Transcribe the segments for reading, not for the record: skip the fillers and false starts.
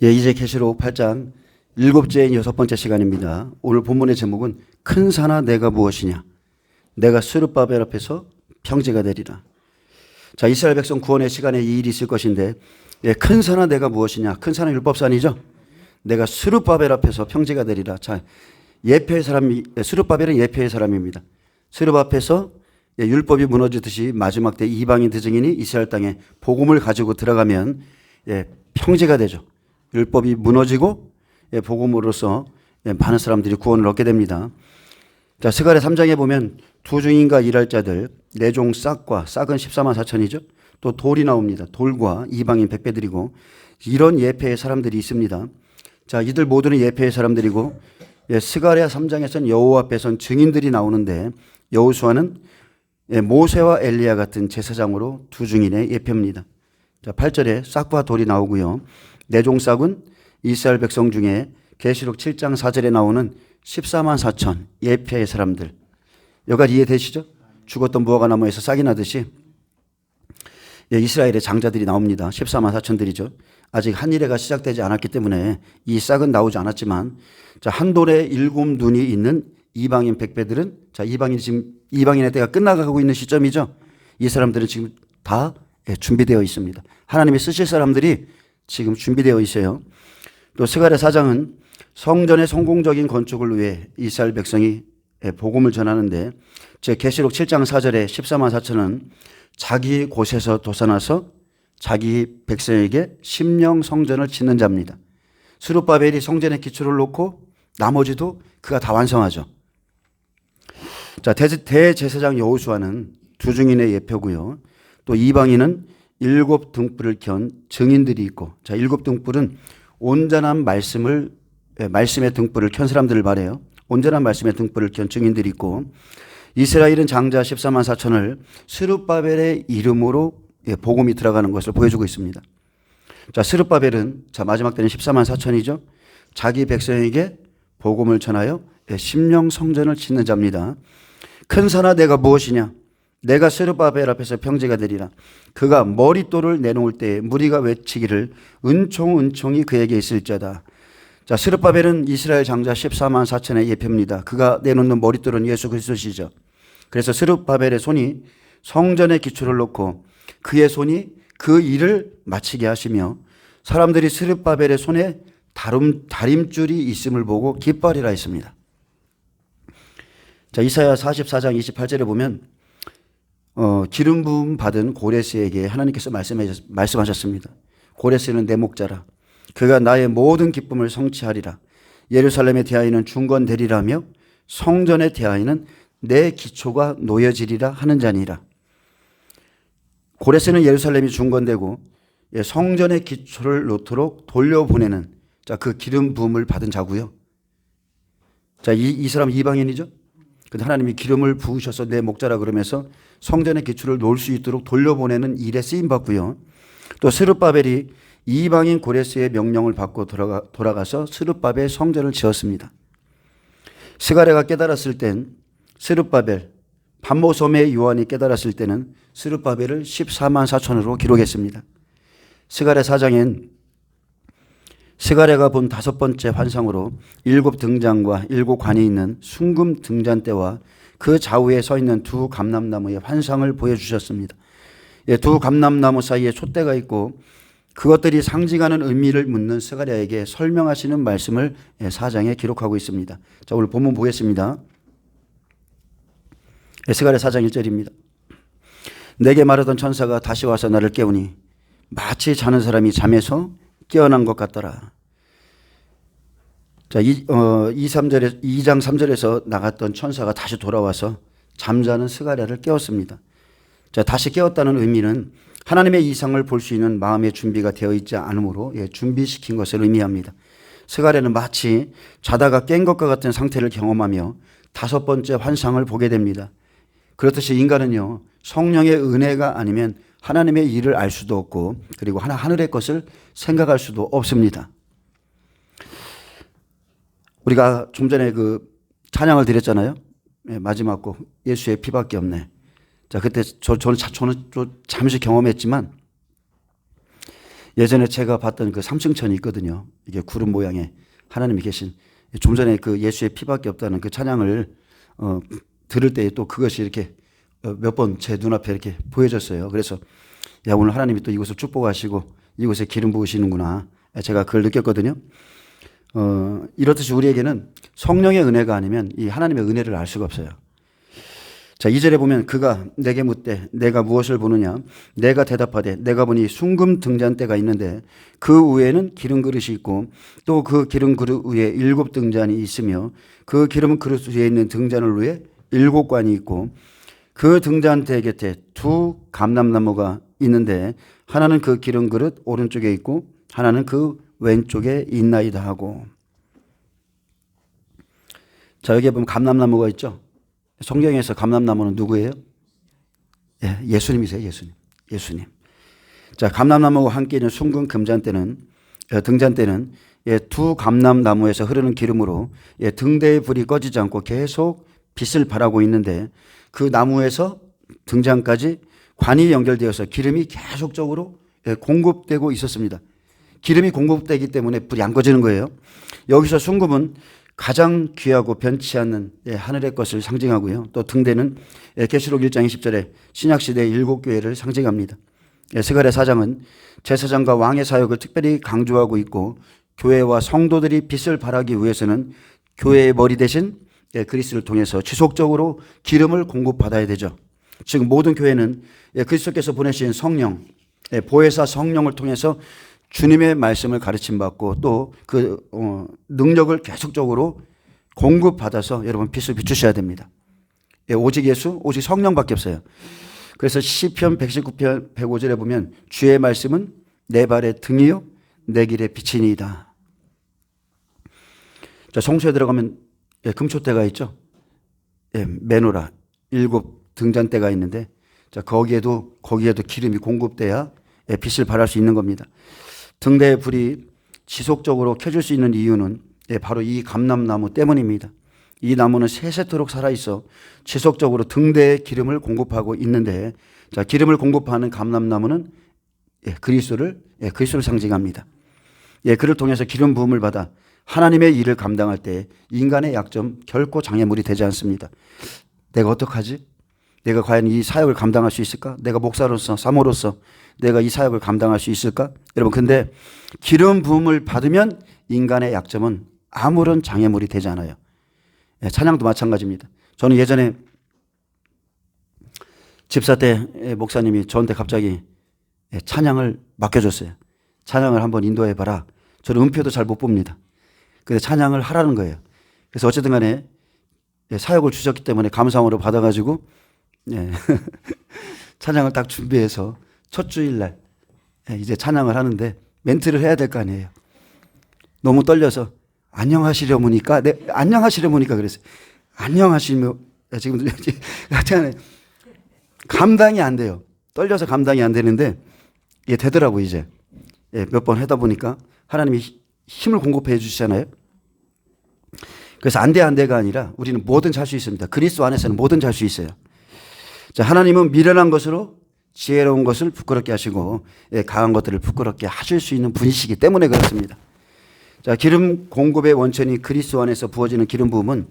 예, 이제 계시록 8장 7째 6번째 시간입니다. 오늘 본문의 제목은 큰 산아 내가 무엇이냐, 내가 스룹바벨 앞에서 평지가 되리라. 자, 이스라엘 백성 구원의 시간에 이 일이 있을 것인데, 예, 큰 산아 내가 무엇이냐, 큰 산은 율법산이죠. 내가 스룹바벨 앞에서 평지가 되리라. 자, 예표의 사람이, 스룹바벨은 예표의 사람입니다. 스룹 앞에서 율법이 무너지듯이 마지막 때 이방인 대증인이 이스라엘 땅에 복음을 가지고 들어가면 평지가 되죠. 율법이 무너지고 복음으로써 많은 사람들이 구원을 얻게 됩니다. 자, 스가랴 3장에 보면 두 증인과 일할 자들, 네 종 싹과 싹은 14만 4천이죠. 또 돌이 나옵니다. 돌과 이방인 백배들이고 이런 예표의 사람들이 있습니다. 자, 이들 모두는 예표의 사람들이고 스가랴 3장에서는 여호와 앞에선 증인들이 나오는데 여호수아는 모세와 엘리야 같은 제사장으로 두 증인의 예표입니다. 자, 8절에 싹과 돌이 나오고요. 네종 싹은 이스라엘 백성 중에 계시록 7장 4절에 나오는 14만 4천 예표의 사람들. 여기까지 이해되시죠? 죽었던 무화과 나무에서 싹이 나듯이 이스라엘의 장자들이 나옵니다. 14만 4천들이죠. 아직 한일회가 시작되지 않았기 때문에 이 싹은 나오지 않았지만, 자, 한 돌에 7 눈이 있는 이방인 백배들은, 자, 이방인의 때가 끝나가고 있는 시점이죠. 이 사람들은 지금 다 준비되어 있습니다. 하나님이 쓰실 사람들이 지금 준비되어 있어요. 또 스가랴 4장은 성전의 성공적인 건축을 위해 이스라엘 백성이 복음을 전하는데, 제 계시록 7장 4절에 14만 4천은 자기 곳에서 도산하서 자기 백성에게 심령 성전을 짓는 자입니다. 스룹바벨이 성전의 기초를 놓고 나머지도 그가 다 완성하죠. 자, 대제사장 여호수아는 두 증인의 예표고요. 또 이방인은 7 등불을 켠 증인들이 있고, 자, 7 등불은 온전한 말씀의 등불을 켠 사람들을 말해요. 온전한 말씀의 등불을 켠 증인들이 있고, 이스라엘은 장자 14만 4천을 스룹바벨의 이름으로 복음이 들어가는 것을 보여주고 있습니다. 자, 스룹바벨은, 자, 마지막 때는 14만 4천이죠. 자기 백성에게 복음을 전하여 심령 성전을 짓는 자입니다. 큰 산아 내가 무엇이냐, 내가 스룹바벨 앞에서 평지가 되리라. 그가 머릿돌을 내놓을 때 무리가 외치기를 은총이 그에게 있을 자다. 자, 스룹바벨은 이스라엘 장자 14만 4천의 예표입니다. 그가 내놓는 머릿돌은 예수 그리스도시죠. 그래서 스룹바벨의 손이 성전의 기초를 놓고 그의 손이 그 일을 마치게 하시며, 사람들이 스룹바벨의 손에 다림줄이 있음을 보고 기뻐하리라 했습니다. 자, 이사야 44장 28절에 보면 기름 부음 받은 고레스에게 하나님께서 말씀하셨습니다. 고레스는 내 목자라. 그가 나의 모든 기쁨을 성취하리라. 예루살렘에 대하여는 중건되리라며 성전에 대하여는 내 기초가 놓여지리라 하는 자니라. 고레스는 예루살렘이 중건되고 성전의 기초를 놓도록 돌려보내는, 자, 그 기름 부음을 받은 자고요. 자, 이 사람 이방인이죠. 근데 하나님이 기름을 부으셔서 내 목자라 그러면서 성전의 기초를 놓을 수 있도록 돌려보내는 일에 쓰임 받고요. 또 스룹바벨이 이방인 고레스의 명령을 받고 돌아가서 스룹바벨 성전을 지었습니다. 스가랴가 깨달았을 땐 스룹바벨, 반모섬의 요한이 깨달았을 때는 스룹바벨을 14만 4천으로 기록했습니다. 스가랴 4장엔 스가랴가 본 5번째 환상으로 7 등잔과 7 관이 있는 순금 등잔대와 그 좌우에 서 있는 두 감람나무의 환상을 보여주셨습니다. 두 감람나무 사이에 촛대가 있고 그것들이 상징하는 의미를 묻는 스가랴에게 설명하시는 말씀을 4장에 기록하고 있습니다. 자, 오늘 본문 보겠습니다. 스가랴 4장 1절입니다. 내게 말하던 천사가 다시 와서 나를 깨우니 마치 자는 사람이 잠에서 깨어난 것 같더라. 자, 2장 3절에서 나갔던 천사가 다시 돌아와서 잠자는 스가랴를 깨웠습니다. 자, 다시 깨웠다는 의미는 하나님의 이상을 볼 수 있는 마음의 준비가 되어 있지 않으므로 준비시킨 것을 의미합니다. 스가랴는 마치 자다가 깬 것과 같은 상태를 경험하며 5번째 환상을 보게 됩니다. 그렇듯이 인간은요, 성령의 은혜가 아니면 하나님의 일을 알 수도 없고, 그리고 하늘의 것을 생각할 수도 없습니다. 우리가 좀 전에 그 찬양을 드렸잖아요. 마지막 곡 예수의 피밖에 없네. 자, 그때 저는 잠시 경험했지만 예전에 제가 봤던 그 삼층천이 있거든요. 이게 구름 모양의 하나님이 계신, 좀 전에 그 예수의 피밖에 없다는 그 찬양을 들을 때 또 그것이 이렇게 몇 번 제 눈앞에 이렇게 보여졌어요. 그래서 야, 오늘 하나님이 또 이곳을 축복하시고 이곳에 기름 부으시는구나, 제가 그걸 느꼈거든요. 이렇듯이 우리에게는 성령의 은혜가 아니면 이 하나님의 은혜를 알 수가 없어요. 자, 2절에 보면 그가 내게 묻되 내가 무엇을 보느냐, 내가 대답하되 내가 보니 순금 등잔대가 있는데 그 위에는 기름 그릇이 있고 또 그 기름 그릇 위에 7 등잔이 있으며 그 기름 그릇 위에 있는 등잔을 위에 7 관이 있고 그 등잔대 곁에 2 감람나무가 있는데 하나는 그 기름 그릇 오른쪽에 있고 하나는 그 왼쪽에 있나이다 하고. 자, 여기에 보면 감람나무가 있죠. 성경에서 감람나무는 누구예요? 예, 예수님이세요. 예수님. 자, 감람나무와 함께 있는 순금 등잔대는 2 감람나무에서 흐르는 기름으로 등대의 불이 꺼지지 않고 계속 빛을 발하고 있는데 그 나무에서 등잔까지 관이 연결되어서 기름이 계속적으로 공급되고 있었습니다. 기름이 공급되기 때문에 불이 안 꺼지는 거예요. 여기서 순금은 가장 귀하고 변치 않는 하늘의 것을 상징하고요. 또 등대는 계시록 1장 20절에 신약시대의 7 교회를 상징합니다. 스가랴 4장은 제사장과 왕의 사역을 특별히 강조하고 있고 교회와 성도들이 빛을 발하기 위해서는 교회의 머리 대신 그리스도를 통해서 지속적으로 기름을 공급받아야 되죠. 즉 모든 교회는 그리스도께서 보내신 성령, 보혜사 성령을 통해서 주님의 말씀을 가르침받고 또 그 능력을 계속적으로 공급받아서 여러분 빛을 비추셔야 됩니다. 오직 예수, 오직 성령밖에 없어요. 그래서 시편 119편 105절에 보면 주의 말씀은 내 발의 등이요 내 길의 빛이니이다. 자, 성소에 들어가면 금초대가 있죠. 메노라 7 등잔대가 있는데 자, 거기에도 기름이 공급돼야 빛을 발할 수 있는 겁니다. 등대의 불이 지속적으로 켜질 수 있는 이유는 바로 이 감람나무 때문입니다. 이 나무는 세세토록 살아있어 지속적으로 등대에 기름을 공급하고 있는데 자, 기름을 공급하는 감람나무는 그리스도를 상징합니다. 그를 통해서 기름 부음을 받아 하나님의 일을 감당할 때 인간의 약점 결코 장애물이 되지 않습니다. 내가 어떡하지? 내가 과연 이 사역을 감당할 수 있을까? 내가 목사로서 사모로서 내가 이 사역을 감당할 수 있을까? 여러분, 근데 기름 부음을 받으면 인간의 약점은 아무런 장애물이 되지 않아요. 찬양도 마찬가지입니다. 저는 예전에 집사 때 목사님이 저한테 갑자기 찬양을 맡겨줬어요. 찬양을 한번 인도해봐라. 저는 음표도 잘 못 봅니다. 근데 찬양을 하라는 거예요. 그래서 어쨌든 간에 사역을 주셨기 때문에 감사함으로 받아가지고 찬양을 딱 준비해서 첫 주일날 이제 찬양을 하는데 멘트를 해야 될 거 아니에요. 너무 떨려서 안녕하시려무니까 그랬어요. 안녕하시며 지금 감당이 안 돼요. 떨려서 감당이 안 되는데 이게 되더라고. 이제 몇 번 하다 보니까 하나님이 힘을 공급해 주시잖아요. 그래서 안 돼가 아니라 우리는 뭐든지 할 수 있습니다. 그리스도 안에서는 뭐든지 할 수 있어요. 자, 하나님은 미련한 것으로 지혜로운 것을 부끄럽게 하시고 강한 것들을 부끄럽게 하실 수 있는 분이시기 때문에 그렇습니다. 자, 기름 공급의 원천이 그리스도 안에서 부어지는 기름 부음은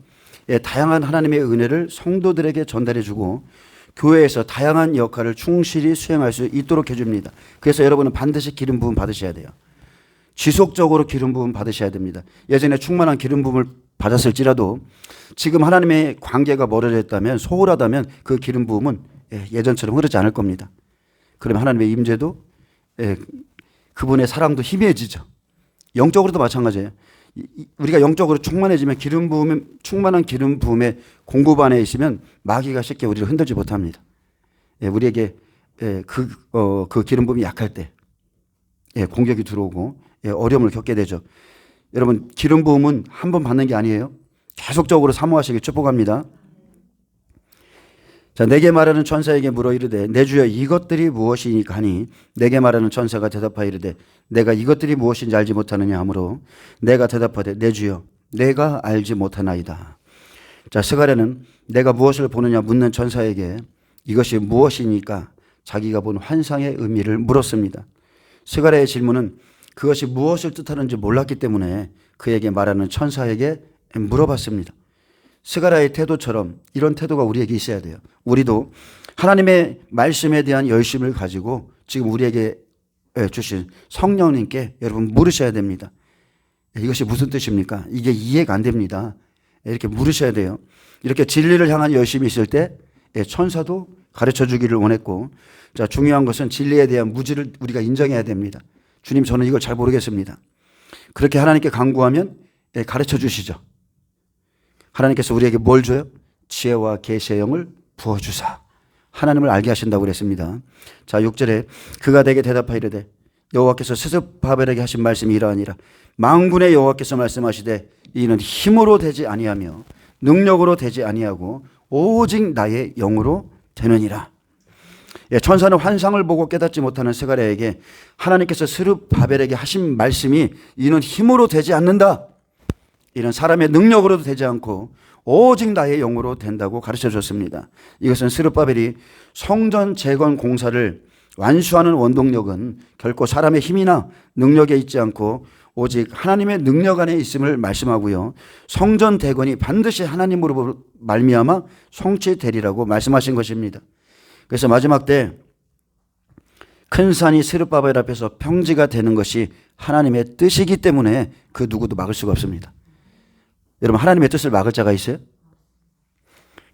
다양한 하나님의 은혜를 성도들에게 전달해 주고 교회에서 다양한 역할을 충실히 수행할 수 있도록 해줍니다. 그래서 여러분은 반드시 기름 부음 받으셔야 돼요. 지속적으로 기름 부음 받으셔야 됩니다. 예전에 충만한 기름 부음을 받았을지라도 지금 하나님의 관계가 멀어졌다면, 소홀하다면 그 기름 부음은 예전처럼 흐르지 않을 겁니다. 그러면 하나님의 임재도 그분의 사랑도 희미해지죠. 영적으로도 마찬가지예요. 우리가 영적으로 충만해지면 충만한 기름 부음의 공급 안에 있으면 마귀가 쉽게 우리를 흔들지 못합니다. 우리에게 그 기름 부음이 약할 때 공격이 들어오고 어려움을 겪게 되죠. 여러분, 기름 부음은 한 번 받는 게 아니에요. 계속적으로 사모하시길 축복합니다. 자, 내게 말하는 천사에게 물어 이르되 내 주여 이것들이 무엇이니까 하니 내게 말하는 천사가 대답하여 이르되 내가 이것들이 무엇인지 알지 못하느냐 하므로 내가 대답하되 내 주여 내가 알지 못하나이다. 자, 스가랴는 내가 무엇을 보느냐 묻는 천사에게 이것이 무엇이니까 자기가 본 환상의 의미를 물었습니다. 스가랴의 질문은 그것이 무엇을 뜻하는지 몰랐기 때문에 그에게 말하는 천사에게 물어봤습니다. 스가랴의 태도처럼 이런 태도가 우리에게 있어야 돼요. 우리도 하나님의 말씀에 대한 열심을 가지고 지금 우리에게 주신 성령님께 여러분 물으셔야 됩니다. 이것이 무슨 뜻입니까? 이게 이해가 안 됩니다. 이렇게 물으셔야 돼요. 이렇게 진리를 향한 열심이 있을 때 천사도 가르쳐 주기를 원했고, 자, 중요한 것은 진리에 대한 무지를 우리가 인정해야 됩니다. 주님, 저는 이걸 잘 모르겠습니다. 그렇게 하나님께 간구하면 가르쳐 주시죠. 하나님께서 우리에게 뭘 줘요? 지혜와 계시의 영을 부어주사. 하나님을 알게 하신다고 그랬습니다. 자, 6절에 그가 내게 대답하이르되 여호와께서 스룹바벨에게 하신 말씀이 이러하니라. 만군의 여호와께서 말씀하시되 이는 힘으로 되지 아니하며 능력으로 되지 아니하고 오직 나의 영으로 되느니라. 천사는 환상을 보고 깨닫지 못하는 스가랴에게 하나님께서 스룹바벨에게 하신 말씀이 이는 힘으로 되지 않는다. 이는 사람의 능력으로도 되지 않고 오직 나의 영으로 된다고 가르쳐 줬습니다. 이것은 스룹바벨이 성전 재건 공사를 완수하는 원동력은 결코 사람의 힘이나 능력에 있지 않고 오직 하나님의 능력 안에 있음을 말씀하고요. 성전 대건이 반드시 하나님으로 말미암아 성취되리라고 말씀하신 것입니다. 그래서 마지막 때 큰 산이 스룹바벨 앞에서 평지가 되는 것이 하나님의 뜻이기 때문에 그 누구도 막을 수가 없습니다. 여러분, 하나님의 뜻을 막을 자가 있어요?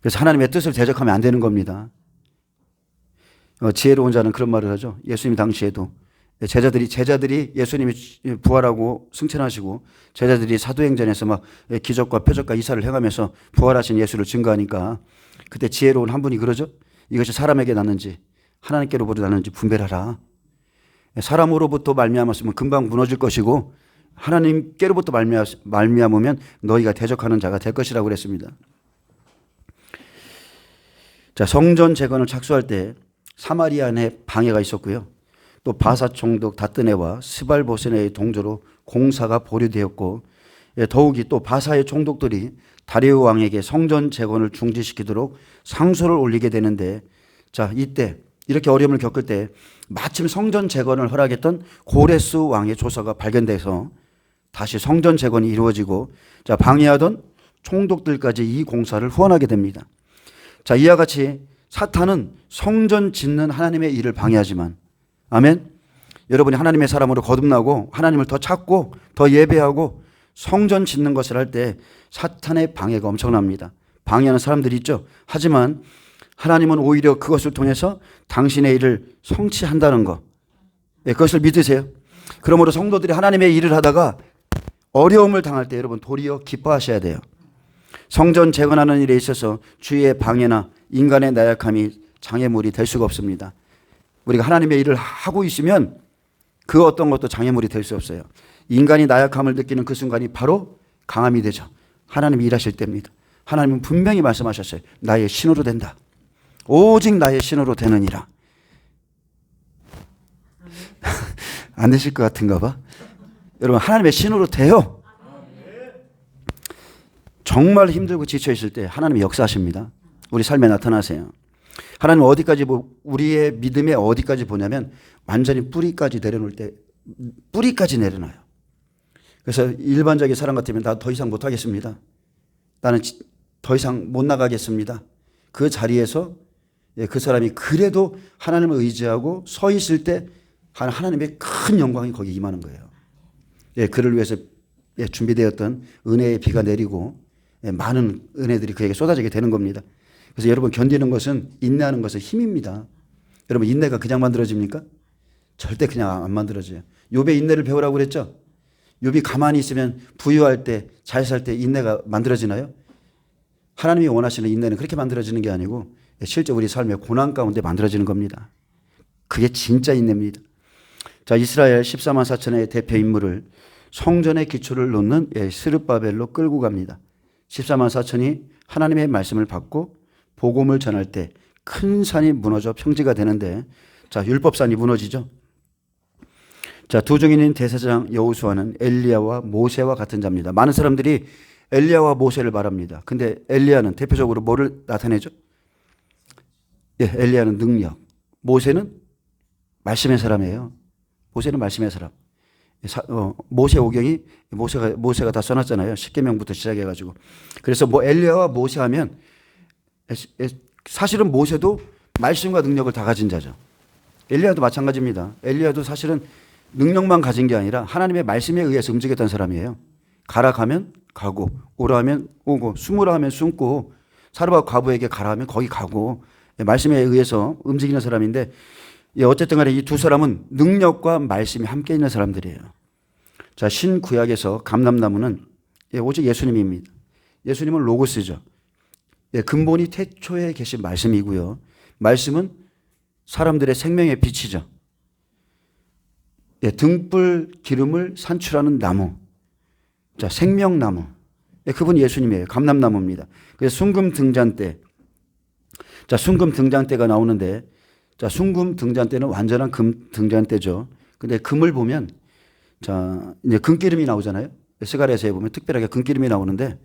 그래서 하나님의 뜻을 대적하면 안 되는 겁니다. 지혜로운 자는 그런 말을 하죠. 예수님 당시에도 제자들이 예수님이 부활하고 승천하시고 제자들이 사도행전에서 막 기적과 표적과 이사를 행하면서 부활하신 예수를 증거하니까 그때 지혜로운 한 분이 그러죠. 이것이 사람에게 났는지 하나님께로부터 났는지 분별하라. 사람으로부터 말미암았으면 금방 무너질 것이고 하나님께로부터 말미암으면 너희가 대적하는 자가 될 것이라고 그랬습니다. 자, 성전 재건을 착수할 때 사마리아에 방해가 있었고요. 또 바사 총독 다뜨네와 스발보세네의 동조로 공사가 보류되었고, 더욱이 또 바사의 총독들이 다리오 왕에게 성전 재건을 중지시키도록 상소를 올리게 되는데, 자, 이때 이렇게 어려움을 겪을 때 마침 성전 재건을 허락했던 고레스 왕의 조서가 발견돼서 다시 성전 재건이 이루어지고, 자, 방해하던 총독들까지 이 공사를 후원하게 됩니다. 자, 이와 같이 사탄은 성전 짓는 하나님의 일을 방해하지만, 아멘. 여러분이 하나님의 사람으로 거듭나고 하나님을 더 찾고 더 예배하고 성전 짓는 것을 할 때 사탄의 방해가 엄청납니다. 방해하는 사람들이 있죠. 하지만 하나님은 오히려 그것을 통해서 당신의 일을 성취한다는 것, 그것을 믿으세요. 그러므로 성도들이 하나님의 일을 하다가 어려움을 당할 때 여러분 도리어 기뻐하셔야 돼요. 성전 재건하는 일에 있어서 주위의 방해나 인간의 나약함이 장애물이 될 수가 없습니다. 우리가 하나님의 일을 하고 있으면 그 어떤 것도 장애물이 될 수 없어요. 인간이 나약함을 느끼는 그 순간이 바로 강함이 되죠. 하나님이 일하실 때입니다. 하나님은 분명히 말씀하셨어요. 나의 신으로 된다. 오직 나의 신으로 되느니라. 안 되실 것 같은가 봐. 여러분, 하나님의 신으로 돼요. 정말 힘들고 지쳐 있을 때 하나님이 역사하십니다. 우리 삶에 나타나세요. 하나님은 어디까지 우리의 믿음에 어디까지 보냐면 완전히 뿌리까지 내려놓을 때 뿌리까지 내려놔요. 그래서 일반적인 사람 같으면 나 더 이상 못하겠습니다. 나는 더 이상 못 나가겠습니다. 그 자리에서 그 사람이 그래도 하나님을 의지하고 서 있을 때 하나님의 큰 영광이 거기에 임하는 거예요. 그를 위해서 준비되었던 은혜의 비가 내리고 많은 은혜들이 그에게 쏟아지게 되는 겁니다. 그래서 여러분, 견디는 것은, 인내하는 것은 힘입니다. 여러분, 인내가 그냥 만들어집니까? 절대 그냥 안 만들어져요. 욥의 인내를 배우라고 그랬죠? 욥이 가만히 있으면 부유할 때, 잘 살 때 인내가 만들어지나요? 하나님이 원하시는 인내는 그렇게 만들어지는 게 아니고 실제 우리 삶의 고난 가운데 만들어지는 겁니다. 그게 진짜 인내입니다. 자, 이스라엘 14만 4천의 대표 인물을 성전의 기초를 놓는 스룹바벨로 끌고 갑니다. 14만 4천이 하나님의 말씀을 받고 복음을 전할 때 큰 산이 무너져 평지가 되는데, 자, 율법산이 무너지죠. 자, 두 증인인 대제사장 여호수아는 엘리야와 모세와 같은 자입니다. 많은 사람들이 엘리야와 모세를 말합니다. 근데 엘리야는 대표적으로 뭐를 나타내죠? 엘리야는 능력, 모세는 말씀의 사람이에요. 모세는 말씀의 사람. 모세오경이 모세가 다 써놨잖아요. 십계명부터 시작해가지고. 그래서 뭐 엘리야와 모세 하면 사실은 모세도 말씀과 능력을 다 가진 자죠. 엘리야도 마찬가지입니다. 엘리야도 사실은 능력만 가진 게 아니라 하나님의 말씀에 의해서 움직였던 사람이에요. 가라 가면 가고, 오라 하면 오고, 숨으라 하면 숨고, 사르밧 과부에게 가라 하면 거기 가고, 말씀에 의해서 움직이는 사람인데, 어쨌든 간에 이 두 사람은 능력과 말씀이 함께 있는 사람들이에요. 자, 신구약에서 감람나무는 오직 예수님입니다. 예수님은 로고스죠. 근본이 태초에 계신 말씀이고요. 말씀은 사람들의 생명의 빛이죠. 등불 기름을 산출하는 나무. 자, 생명나무. 그분이 예수님이에요. 감람나무입니다. 그래서 순금 등잔대. 자, 순금 등잔대가 나오는데, 자, 순금 등잔대는 완전한 금 등잔대죠. 근데 금을 보면, 자, 이제 금기름이 나오잖아요. 스가랴서에 보면 특별하게 금기름이 나오는데,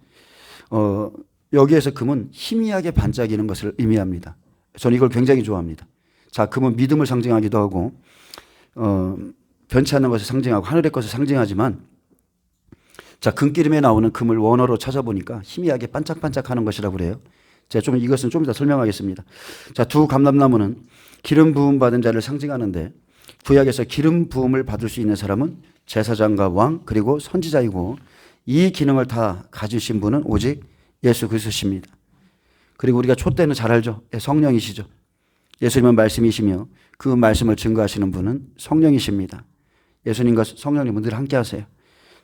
여기에서 금은 희미하게 반짝이는 것을 의미합니다. 저는 이걸 굉장히 좋아합니다. 자, 금은 믿음을 상징하기도 하고, 변치 않는 것을 상징하고 하늘의 것을 상징하지만, 자, 금기름에 나오는 금을 원어로 찾아보니까 희미하게 반짝반짝하는 것이라고 그래요. 제가 이것은 좀 이따 설명하겠습니다. 자, 두 감람나무는 기름 부음 받은 자를 상징하는데, 구약에서 기름 부음을 받을 수 있는 사람은 제사장과 왕 그리고 선지자이고, 이 기능을 다 가지신 분은 오직 예수 그리스도십니다. 그리고 우리가 촛대는 잘 알죠. 성령이시죠. 예수님은 말씀이시며 그 말씀을 증거하시는 분은 성령이십니다. 예수님과 성령님은 늘 함께 하세요.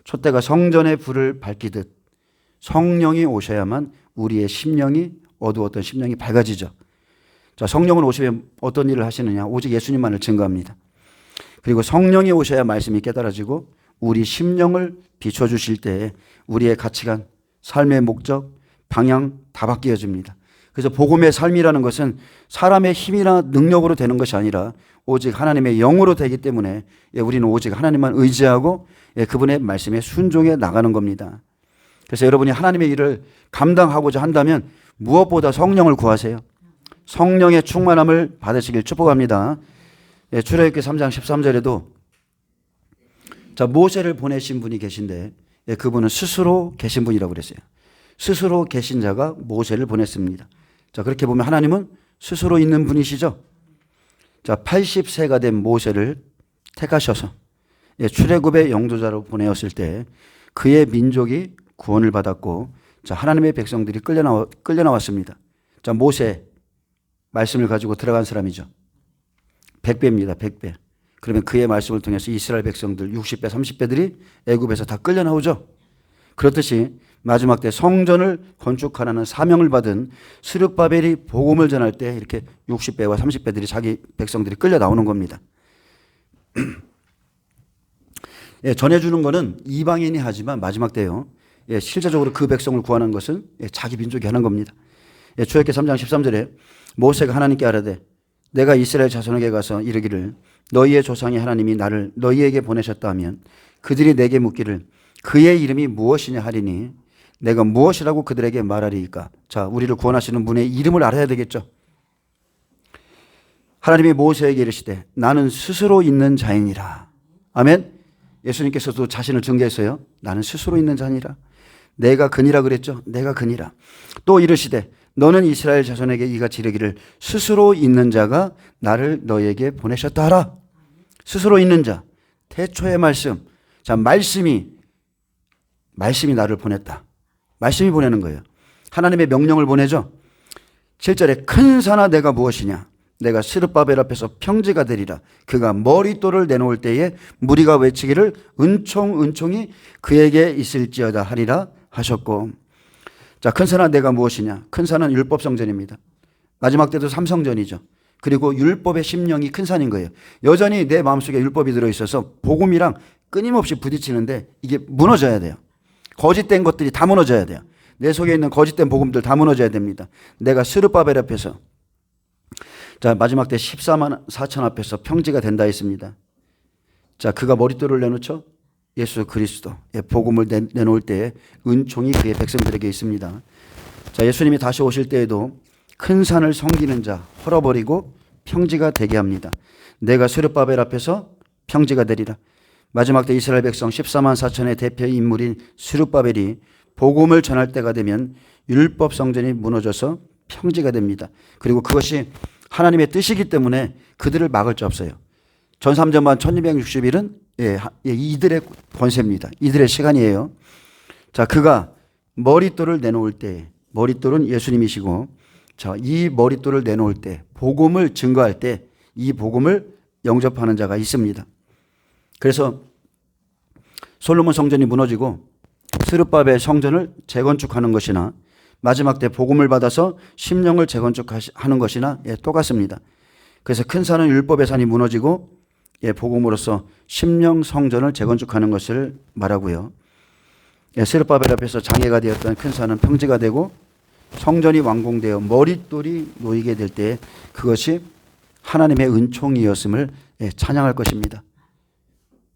촛대가 성전의 불을 밝히듯 성령이 오셔야만 우리의 심령이, 어두웠던 심령이 밝아지죠. 자, 성령은 오시면 어떤 일을 하시느냐? 오직 예수님만을 증거합니다. 그리고 성령이 오셔야 말씀이 깨달아지고 우리 심령을 비춰주실 때에 우리의 가치관, 삶의 목적, 방향 다 바뀌어집니다. 그래서 복음의 삶이라는 것은 사람의 힘이나 능력으로 되는 것이 아니라 오직 하나님의 영으로 되기 때문에 우리는 오직 하나님만 의지하고 그분의 말씀에 순종해 나가는 겁니다. 그래서 여러분이 하나님의 일을 감당하고자 한다면 무엇보다 성령을 구하세요. 성령의 충만함을 받으시길 축복합니다. 출애굽기 3장 13절에도 자, 모세를 보내신 분이 계신데 그분은 스스로 계신 분이라고 그랬어요. 스스로 계신 자가 모세를 보냈습니다. 자, 그렇게 보면 하나님은 스스로 있는 분이시죠. 자, 80세가 된 모세를 택하셔서 출애굽의 영도자로 보내었을 때 그의 민족이 구원을 받았고, 자, 하나님의 백성들이 끌려 나왔습니다. 자, 모세 말씀을 가지고 들어간 사람이죠. 100배입니다. 100배. 그러면 그의 말씀을 통해서 이스라엘 백성들 60배, 30배들이 애굽에서 다 끌려 나오죠. 그렇듯이 마지막 때 성전을 건축하라는 사명을 받은 스룹바벨이 복음을 전할 때 이렇게 60배와 30배들이 자기 백성들이 끌려 나오는 겁니다. 전해주는 것은 이방인이 하지만 마지막 때요. 실제적으로 그 백성을 구하는 것은 자기 민족이 하는 겁니다. 출애굽기 3장 13절에 모세가 하나님께 아뢰되 내가 이스라엘 자손에게 가서 이르기를 너희의 조상의 하나님이 나를 너희에게 보내셨다 하면 그들이 내게 묻기를 그의 이름이 무엇이냐 하리니 내가 무엇이라고 그들에게 말하리이까. 자, 우리를 구원하시는 분의 이름을 알아야 되겠죠. 하나님이 모세에게 이르시되 나는 스스로 있는 자이니라. 아멘. 예수님께서도 자신을 증거했어요. 나는 스스로 있는 자니라. 내가 그니라 그랬죠. 내가 그니라. 또 이르시되 너는 이스라엘 자손에게 이같이 이르기를 스스로 있는 자가 나를 너에게 보내셨다 하라. 스스로 있는 자, 태초의 말씀. 자, 말씀이 나를 보냈다. 말씀이 보내는 거예요. 하나님의 명령을 보내죠. 7절에 큰 산아 내가 무엇이냐. 내가 스룹바벨 앞에서 평지가 되리라. 그가 머릿돌을 내놓을 때에 무리가 외치기를 은총이 그에게 있을지어다 하리라 하셨고. 자, 큰 산아 내가 무엇이냐. 큰 산은 율법성전입니다. 마지막 때도 삼성전이죠. 그리고 율법의 심령이 큰 산인 거예요. 여전히 내 마음속에 율법이 들어있어서 복음이랑 끊임없이 부딪히는데 이게 무너져야 돼요. 거짓된 것들이 다 무너져야 돼요. 내 속에 있는 거짓된 복음들 다 무너져야 됩니다. 내가 스룹바벨 앞에서, 자, 마지막 때 14만 4천 앞에서 평지가 된다 했습니다. 자, 그가 머릿돌을 내놓죠. 예수 그리스도 복음을 내놓을 때에 은총이 그의 백성들에게 있습니다. 자, 예수님이 다시 오실 때에도 큰 산을 섬기는 자 헐어버리고 평지가 되게 합니다. 내가 스룹바벨 앞에서 평지가 되리라. 마지막 때 이스라엘 백성 14만 4천의 대표 인물인 스룹바벨이 복음을 전할 때가 되면 율법 성전이 무너져서 평지가 됩니다. 그리고 그것이 하나님의 뜻이기 때문에 그들을 막을 수 없어요. 전 3전만 1260일은 이들의 권세입니다. 이들의 시간이에요. 자, 그가 머릿돌을 내놓을 때, 머릿돌은 예수님이시고, 자, 이 머릿돌을 내놓을 때, 복음을 증거할 때 이 복음을 영접하는 자가 있습니다. 그래서 솔로몬 성전이 무너지고 스룹바벨 성전을 재건축하는 것이나 마지막 때 복음을 받아서 심령을 재건축하는 것이나 똑같습니다. 그래서 큰 산은 율법의 산이 무너지고 복음으로서 심령 성전을 재건축하는 것을 말하고요. 스룹바벨 앞에서 장애가 되었던 큰 산은 평지가 되고 성전이 완공되어 머릿돌이 놓이게 될 때 그것이 하나님의 은총이었음을 찬양할 것입니다.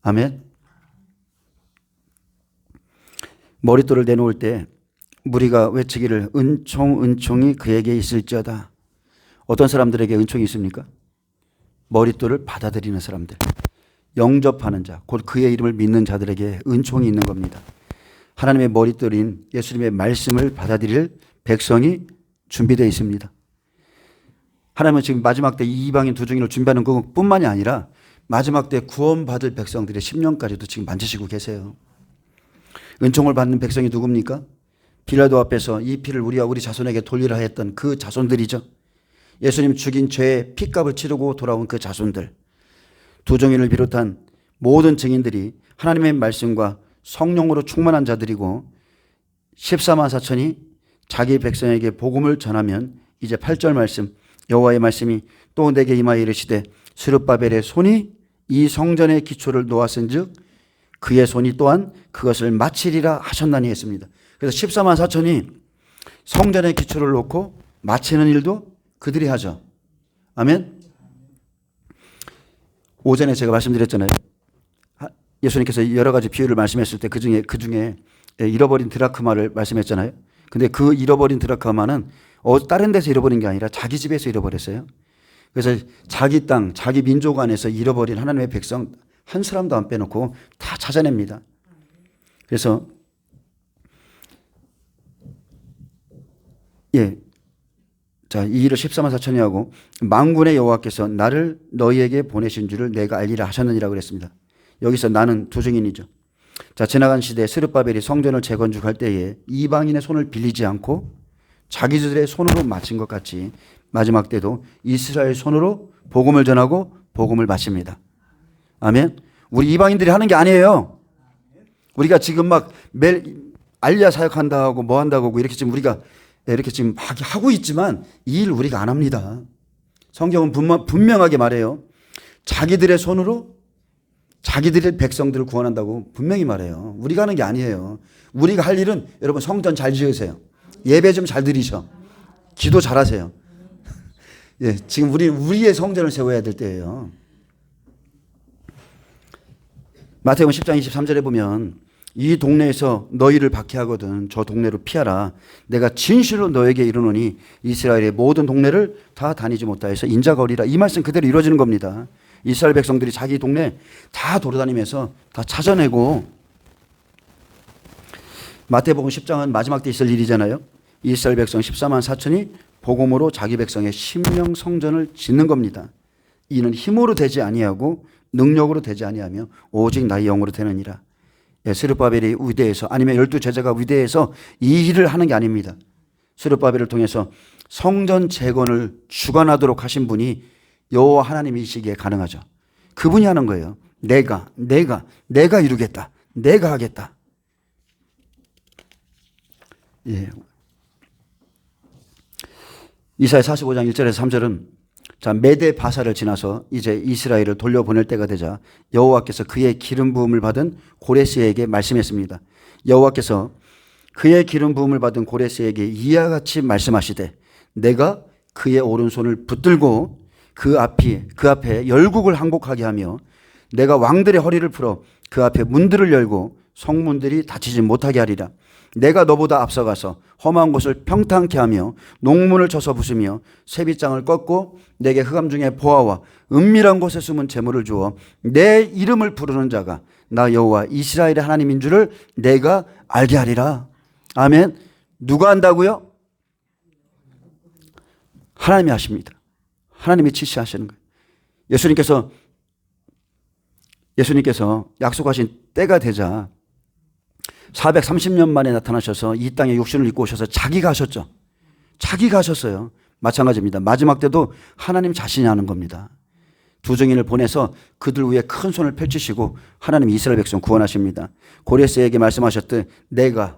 아멘. 머릿돌을 내놓을 때 무리가 외치기를 은총이 그에게 있을지어다. 어떤 사람들에게 은총이 있습니까? 머릿돌을 받아들이는 사람들, 영접하는 자, 곧 그의 이름을 믿는 자들에게 은총이 있는 겁니다. 하나님의 머릿돌인 예수님의 말씀을 받아들일 백성이 준비되어 있습니다. 하나님은 지금 마지막 때 이방인 두 증인을 준비하는 것뿐만이 아니라 마지막 때 구원받을 백성들의 심령까지도 지금 만지시고 계세요. 은총을 받는 백성이 누굽니까? 빌라도 앞에서 이 피를 우리와 우리 자손에게 돌리라 했던 그 자손들이죠. 예수님 죽인 죄의 핏값을 치르고 돌아온 그 자손들. 두 증인을 비롯한 모든 증인들이 하나님의 말씀과 성령으로 충만한 자들이고 14만 4천이 자기 백성에게 복음을 전하면 이제 8절 말씀, 여호와의 말씀이 또 내게 임하여 이르시되 스룹바벨의 손이 이 성전의 기초를 놓았은즉 그의 손이 또한 그것을 마치리라 하셨나니 했습니다. 그래서 14만 4천이 성전의 기초를 놓고 마치는 일도 그들이 하죠. 아멘. 오전에 제가 말씀드렸잖아요. 예수님께서 여러 가지 비유를 말씀했을 때 그중에 잃어버린 드라크마를 말씀했잖아요. 근데 그 잃어버린 드라크마는 다른 데서 잃어버린 게 아니라 자기 집에서 잃어버렸어요. 그래서 자기 땅, 자기 민족 안에서 잃어버린 하나님의 백성 한 사람도 안 빼놓고 다 찾아냅니다. 그래서 자, 이 일을 14만 4천이 하고 만군의 여호와께서 나를 너희에게 보내신 줄을 내가 알리라 하셨느니라 그랬습니다. 여기서 나는 두 증인이죠. 자, 지나간 시대에 스룹바벨이 성전을 재건축할 때에 이방인의 손을 빌리지 않고 자기들의 손으로 마친 것 같이 마지막 때도 이스라엘 손으로 복음을 전하고 복음을 마칩니다. 아멘. 우리 이방인들이 하는 게 아니에요. 우리가 지금 막 매일 알리야 사역한다고 뭐 한다고 이렇게 지금 우리가 이렇게 지금 막 하고 있지만 이 일 우리가 안 합니다. 성경은 분명하게 말해요. 자기들의 손으로 자기들의 백성들을 구원한다고 분명히 말해요. 우리가 하는 게 아니에요. 우리가 할 일은 여러분 성전 잘 지으세요. 예배 좀 잘 드리셔. 기도 잘 하세요. 지금 우리의 성전을 세워야 될 때예요. 마태복음 10장 23절에 보면 이 동네에서 너희를 박해하거든 저 동네로 피하라. 내가 진실로 너에게 이르노니 이스라엘의 모든 동네를 다 다니지 못하여서 인자거리라. 이 말씀 그대로 이루어지는 겁니다. 이스라엘 백성들이 자기 동네 다 돌아다니면서 다 찾아내고 마태복음 10장은 마지막 때 있을 일이잖아요. 이스라엘 백성 14만 4천이 복음으로 자기 백성의 심령 성전을 짓는 겁니다. 이는 힘으로 되지 아니하고 능력으로 되지 아니하며 오직 나의 영으로 되느니라. 스룹바벨이 위대해서 아니면 12제자가 위대해서 이 일을 하는 게 아닙니다. 스룹바벨을 통해서 성전 재건을 주관하도록 하신 분이 여호와 하나님이시기에 가능하죠. 그분이 하는 거예요. 내가 이루겠다. 내가 하겠다. 이사야 45장 1절에서 3절은 자, 메대 바사를 지나서 이제 이스라엘을 돌려보낼 때가 되자 여호와께서 그의 기름 부음을 받은 고레스에게 말씀했습니다. 여호와께서 그의 기름 부음을 받은 고레스에게 이와 같이 말씀하시되 내가 그의 오른손을 붙들고 그 앞에 열국을 항복하게 하며 내가 왕들의 허리를 풀어 그 앞에 문들을 열고 성문들이 닫히지 못하게 하리라. 내가 너보다 앞서가서 험한 곳을 평탄케 하며 농문을 쳐서 부수며 세빗장을 꺾고 내게 흑암 중에 보아와 은밀한 곳에 숨은 재물을 주어 내 이름을 부르는 자가 나 여호와 이스라엘의 하나님인 줄을 내가 알게 하리라. 아멘. 누가 한다고요? 하나님이 하십니다. 하나님이 지시하시는 거예요. 예수님께서 약속하신 때가 되자 430년 만에 나타나셔서 이 땅에 육신을 입고 오셔서 자기가 하셨죠. 자기가 하셨어요. 마찬가지입니다. 마지막 때도 하나님 자신이 하는 겁니다. 두 증인을 보내서 그들 위에 큰 손을 펼치시고 하나님 이스라엘 백성 구원하십니다. 고레스에게 말씀하셨듯 내가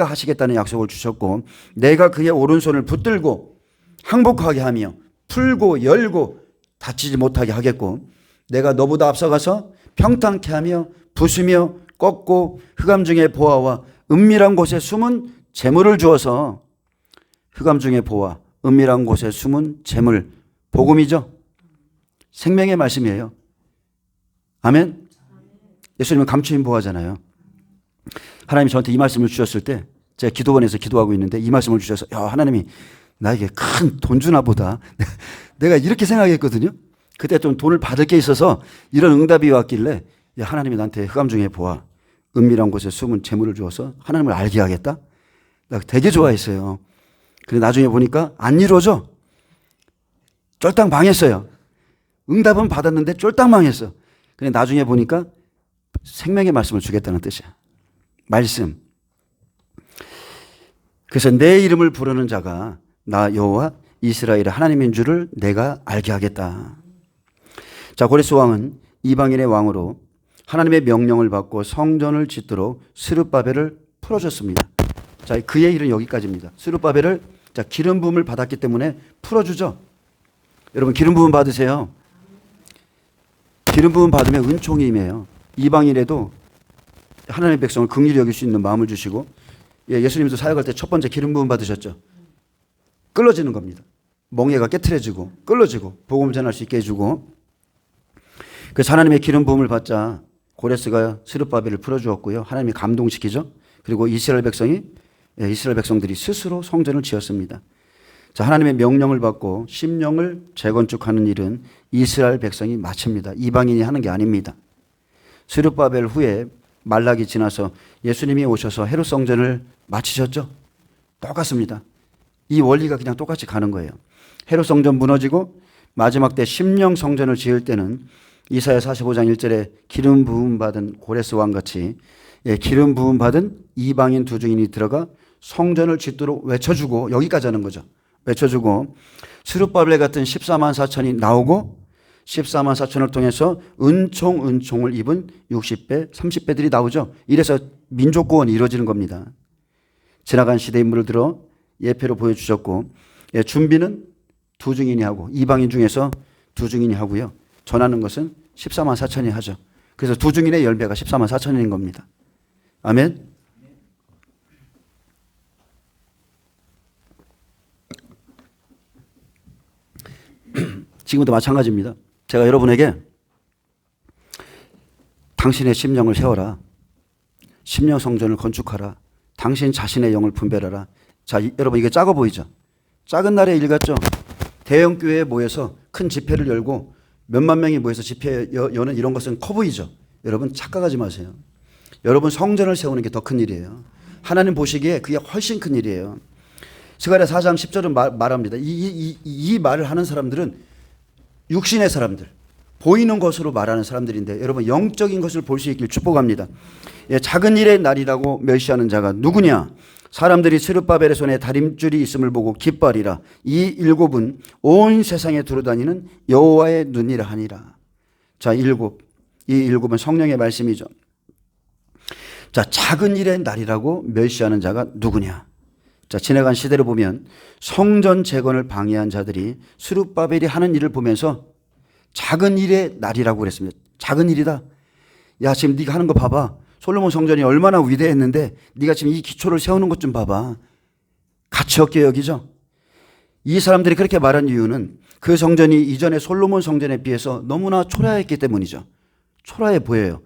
하시겠다는 약속을 주셨고 내가 그의 오른손을 붙들고 항복하게 하며 풀고 열고 다치지 못하게 하겠고 내가 너보다 앞서가서 평탄케 하며 부수며 꺾고 흑암 중에 보아와 은밀한 곳에 숨은 재물을 주어서 흑암 중에 보아 은밀한 곳에 숨은 재물 복음이죠. 생명의 말씀이에요. 아멘. 예수님은 감추인 보화잖아요. 하나님이 저한테 이 말씀을 주셨을 때 제가 기도원에서 기도하고 있는데 이 말씀을 주셔서 야 하나님이 나에게 큰 돈 주나 보다. 내가 이렇게 생각했거든요. 그때 좀 돈을 받을 게 있어서 이런 응답이 왔길래 야 하나님이 나한테 흑암 중에 보아 은밀한 곳에 숨은 재물을 주어서 하나님을 알게 하겠다. 나 되게 좋아했어요. 그런데 나중에 보니까 안 이루어져. 쫄딱 망했어요. 응답은 받았는데 쫄딱 망했어. 그런데 나중에 보니까 생명의 말씀을 주겠다는 뜻이야. 말씀. 그래서 내 이름을 부르는 자가 나 여호와 이스라엘의 하나님인 줄을 내가 알게 하겠다. 자, 고레스 왕은 이방인의 왕으로 하나님의 명령을 받고 성전을 짓도록 스룹바벨을 풀어줬습니다. 자, 그의 일은 여기까지입니다. 스룹바벨을 기름 부음을 받았기 때문에 풀어주죠. 여러분 기름 부음 받으세요. 기름 부음 받으면 은총이 임해요. 이방인에도 하나님의 백성을 긍휼히 여길 수 있는 마음을 주시고 예수님도 사역할 때 첫 번째 기름 부음 받으셨죠. 끌어지는 겁니다. 멍에가 깨트려지고 끌어지고 복음을 전할 수 있게 해주고 그래서 하나님의 기름 부음을 받자 고레스가 스룹바벨을 풀어주었고요. 하나님이 감동시키죠. 그리고 이스라엘 백성들이 스스로 성전을 지었습니다. 자, 하나님의 명령을 받고 심령을 재건축하는 일은 이스라엘 백성이 마칩니다. 이방인이 하는 게 아닙니다. 스룹바벨 후에 말락이 지나서 예수님이 오셔서 헤롯 성전을 마치셨죠. 똑같습니다. 이 원리가 그냥 똑같이 가는 거예요. 헤롯 성전 무너지고 마지막 때 심령 성전을 지을 때는 이사야 45장 1절에 기름 부음 받은 고레스 왕같이 기름 부음 받은 이방인 두 증인이 들어가 성전을 짓도록 외쳐주고 여기까지 하는 거죠. 외쳐주고 스룹바벨 같은 14만 4천이 나오고 14만 4천을 통해서 은총을 입은 60배, 30배들이 나오죠. 이래서 민족 구원이 이루어지는 겁니다. 지나간 시대 인물을 들어 예표로 보여주셨고 준비는 두 증인이 하고 이방인 중에서 두 증인이 하고요. 전하는 것은 14만 4천이 하죠. 그래서 두 증인의 열배가 14만 4천인 겁니다. 아멘. 지금도 마찬가지입니다. 제가 여러분에게 당신의 심령을 세워라. 심령 성전을 건축하라. 당신 자신의 영을 분별하라. 자, 여러분 이게 작아 보이죠? 작은 나라의 일 같죠? 대형 교회에 모여서 큰 집회를 열고 몇만 명이 모여서 집회 여는 이런 것은 커 보이죠? 여러분 착각하지 마세요. 여러분 성전을 세우는 게 더 큰 일이에요. 하나님 보시기에 그게 훨씬 큰 일이에요. 스가랴 4장 10절은 말합니다. 이 말을 하는 사람들은 육신의 사람들, 보이는 것으로 말하는 사람들인데 여러분 영적인 것을 볼 수 있길 축복합니다. 작은 일의 날이라고 멸시하는 자가 누구냐? 사람들이 스룹바벨의 손에 다림줄이 있음을 보고 기뻐하리라. 이 일곱은 온 세상에 두루다니는 여호와의 눈이라 하니라. 자, 이 일곱은 성령의 말씀이죠. 자, 작은 일의 날이라고 멸시하는 자가 누구냐? 자, 지나간 시대를 보면 성전 재건을 방해한 자들이 스룹바벨이 하는 일을 보면서 작은 일의 날이라고 그랬습니다. 작은 일이다. 야, 지금 네가 하는 거 봐봐. 솔로몬 성전이 얼마나 위대했는데 네가 지금 이 기초를 세우는 것 좀 봐봐. 가치 없게 여기죠. 이 사람들이 그렇게 말한 이유는 그 성전이 이전에 솔로몬 성전에 비해서 너무나 초라했기 때문이죠. 초라해 보여요.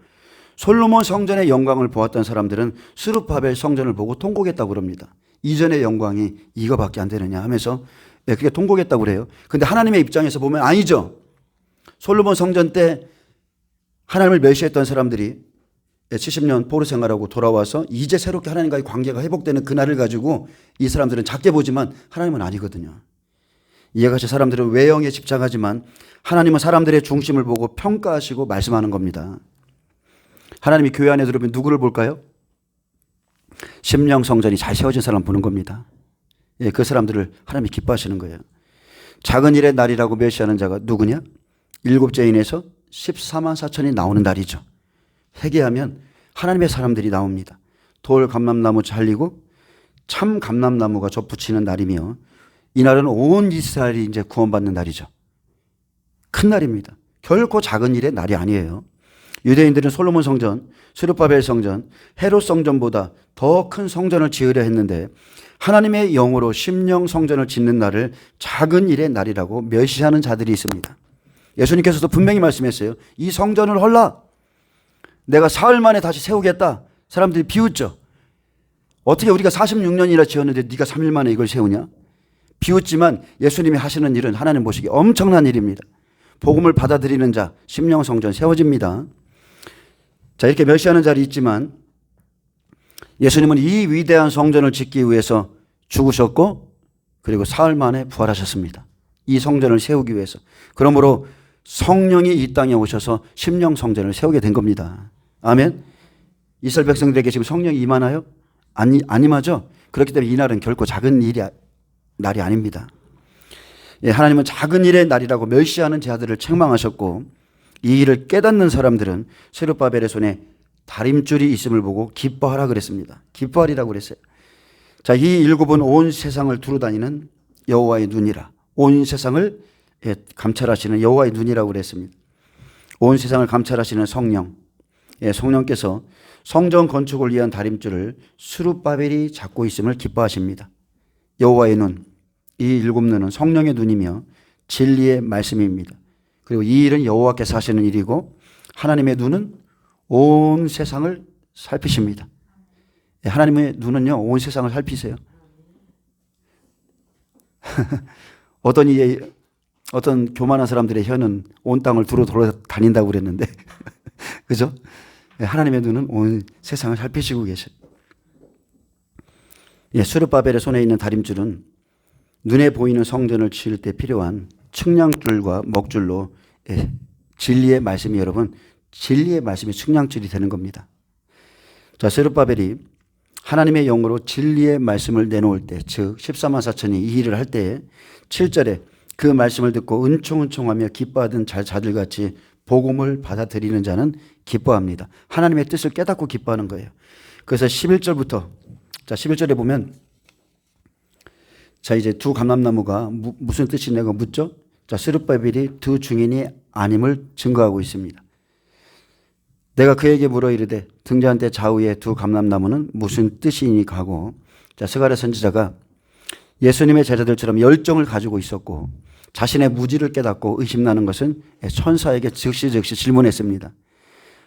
솔로몬 성전의 영광을 보았던 사람들은 스룹바벨 성전을 보고 통곡했다고 그럽니다. 이전의 영광이 이거밖에 안 되느냐 하면서 그게 통곡했다고 그래요. 근데 하나님의 입장에서 보면 아니죠. 솔로몬 성전 때 하나님을 멸시했던 사람들이 70년 포로 생활하고 돌아와서 이제 새롭게 하나님과의 관계가 회복되는 그날을 가지고 이 사람들은 작게 보지만 하나님은 아니거든요. 이와 같이 사람들은 외형에 집착하지만 하나님은 사람들의 중심을 보고 평가하시고 말씀하는 겁니다. 하나님이 교회 안에 들어오면 누구를 볼까요? 심령 성전이 잘 세워진 사람 보는 겁니다. 그 사람들을 하나님이 기뻐하시는 거예요. 작은 일의 날이라고 멸시하는 자가 누구냐? 7죄인에서 14만 4천이 나오는 날이죠. 회개하면 하나님의 사람들이 나옵니다. 돌 감람나무 잘리고 참 감람나무가 접붙이는 날이며 이날은 온 이스라엘이 이제 구원받는 날이죠. 큰 날입니다. 결코 작은 일의 날이 아니에요. 유대인들은 솔로몬 성전, 스룹바벨 성전, 헤롯 성전보다 더 큰 성전을 지으려 했는데 하나님의 영으로 심령 성전을 짓는 날을 작은 일의 날이라고 멸시하는 자들이 있습니다. 예수님께서도 분명히 말씀했어요. 이 성전을 헐라. 내가 사흘 만에 다시 세우겠다. 사람들이 비웃죠. 어떻게 우리가 46년이나 지었는데 네가 3일 만에 이걸 세우냐? 비웃지만 예수님이 하시는 일은 하나님 보시기에 엄청난 일입니다. 복음을 받아들이는 자, 심령 성전 세워집니다. 자, 이렇게 멸시하는 자리 있지만 예수님은 이 위대한 성전을 짓기 위해서 죽으셨고 그리고 사흘 만에 부활하셨습니다. 이 성전을 세우기 위해서. 그러므로 성령이 이 땅에 오셔서 심령 성전을 세우게 된 겁니다. 아멘. 이스라엘 백성들에게 지금 성령이 임하나요? 안 임하죠. 그렇기 때문에 이날은 결코 작은 날이 아닙니다. 하나님은 작은 일의 날이라고 멸시하는 자들을 책망하셨고 이 일을 깨닫는 사람들은 스룹바벨의 손에 다림줄이 있음을 보고 기뻐하라 그랬습니다. 기뻐하리라고 그랬어요. 자, 이 일곱은 온 세상을 두루다니는 여호와의 눈이라. 온 세상을 감찰하시는 여호와의 눈이라고 그랬습니다. 온 세상을 감찰하시는 성령. 성령께서 성전 건축을 위한 다림줄을 스룹바벨이 잡고 있음을 기뻐하십니다. 여호와의 눈. 이 일곱 눈은 성령의 눈이며 진리의 말씀입니다. 그리고 이 일은 여호와께서 하시는 일이고 하나님의 눈은 온 세상을 살피십니다. 하나님의 눈은요, 온 세상을 살피세요. 어떤 교만한 사람들의 혀는 온 땅을 두루 돌아다닌다고 그랬는데 그죠? 하나님의 눈은 온 세상을 살피시고 계셔요. 스룹바벨의 손에 있는 다림줄은 눈에 보이는 성전을 지을 때 필요한 측량줄과 먹줄로 진리의 말씀이 여러분 진리의 말씀이 측량줄이 되는 겁니다. 자, 스룹바벨이 하나님의 영으로 진리의 말씀을 내놓을 때, 즉 14만 4천이 이 일을 할 때에 7절에 그 말씀을 듣고 은총은총하며 기뻐하던 자들같이 복음을 받아들이는 자는 기뻐합니다. 하나님의 뜻을 깨닫고 기뻐하는 거예요. 그래서 11절부터 자 11절에 보면 자 이제 두 감람나무가 무슨 뜻이냐고 묻죠. 자 스룹바벨이 두 증인이 아님을 증거하고 있습니다. 내가 그에게 물어 이르되 등잔 대 좌우의 두 감람나무는 무슨 뜻이니까 하고 자 스가랴 선지자가 예수님의 제자들처럼 열정을 가지고 있었고 자신의 무지를 깨닫고 의심나는 것은 천사에게 즉시 질문했습니다.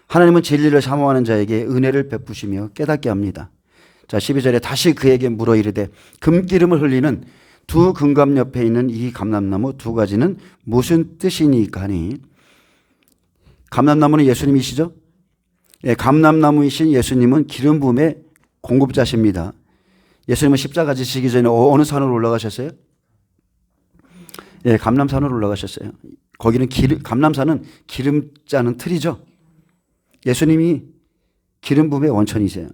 하나님은 진리를 사모하는 자에게 은혜를 베푸시며 깨닫게 합니다. 자 12절에 다시 그에게 물어 이르되 금기름을 흘리는 두 금감 옆에 있는 이 감람나무 두 가지는 무슨 뜻이니까 하니 감람나무는 예수님이시죠? 감람나무이신 예수님은 기름 부음의 공급자십니다. 예수님은 십자가 지시기 전에 어느 산으로 올라가셨어요? 감람산으로 올라가셨어요. 거기는 감람산은 기름 짜는 틀이죠. 예수님이 기름 부음의 원천이세요.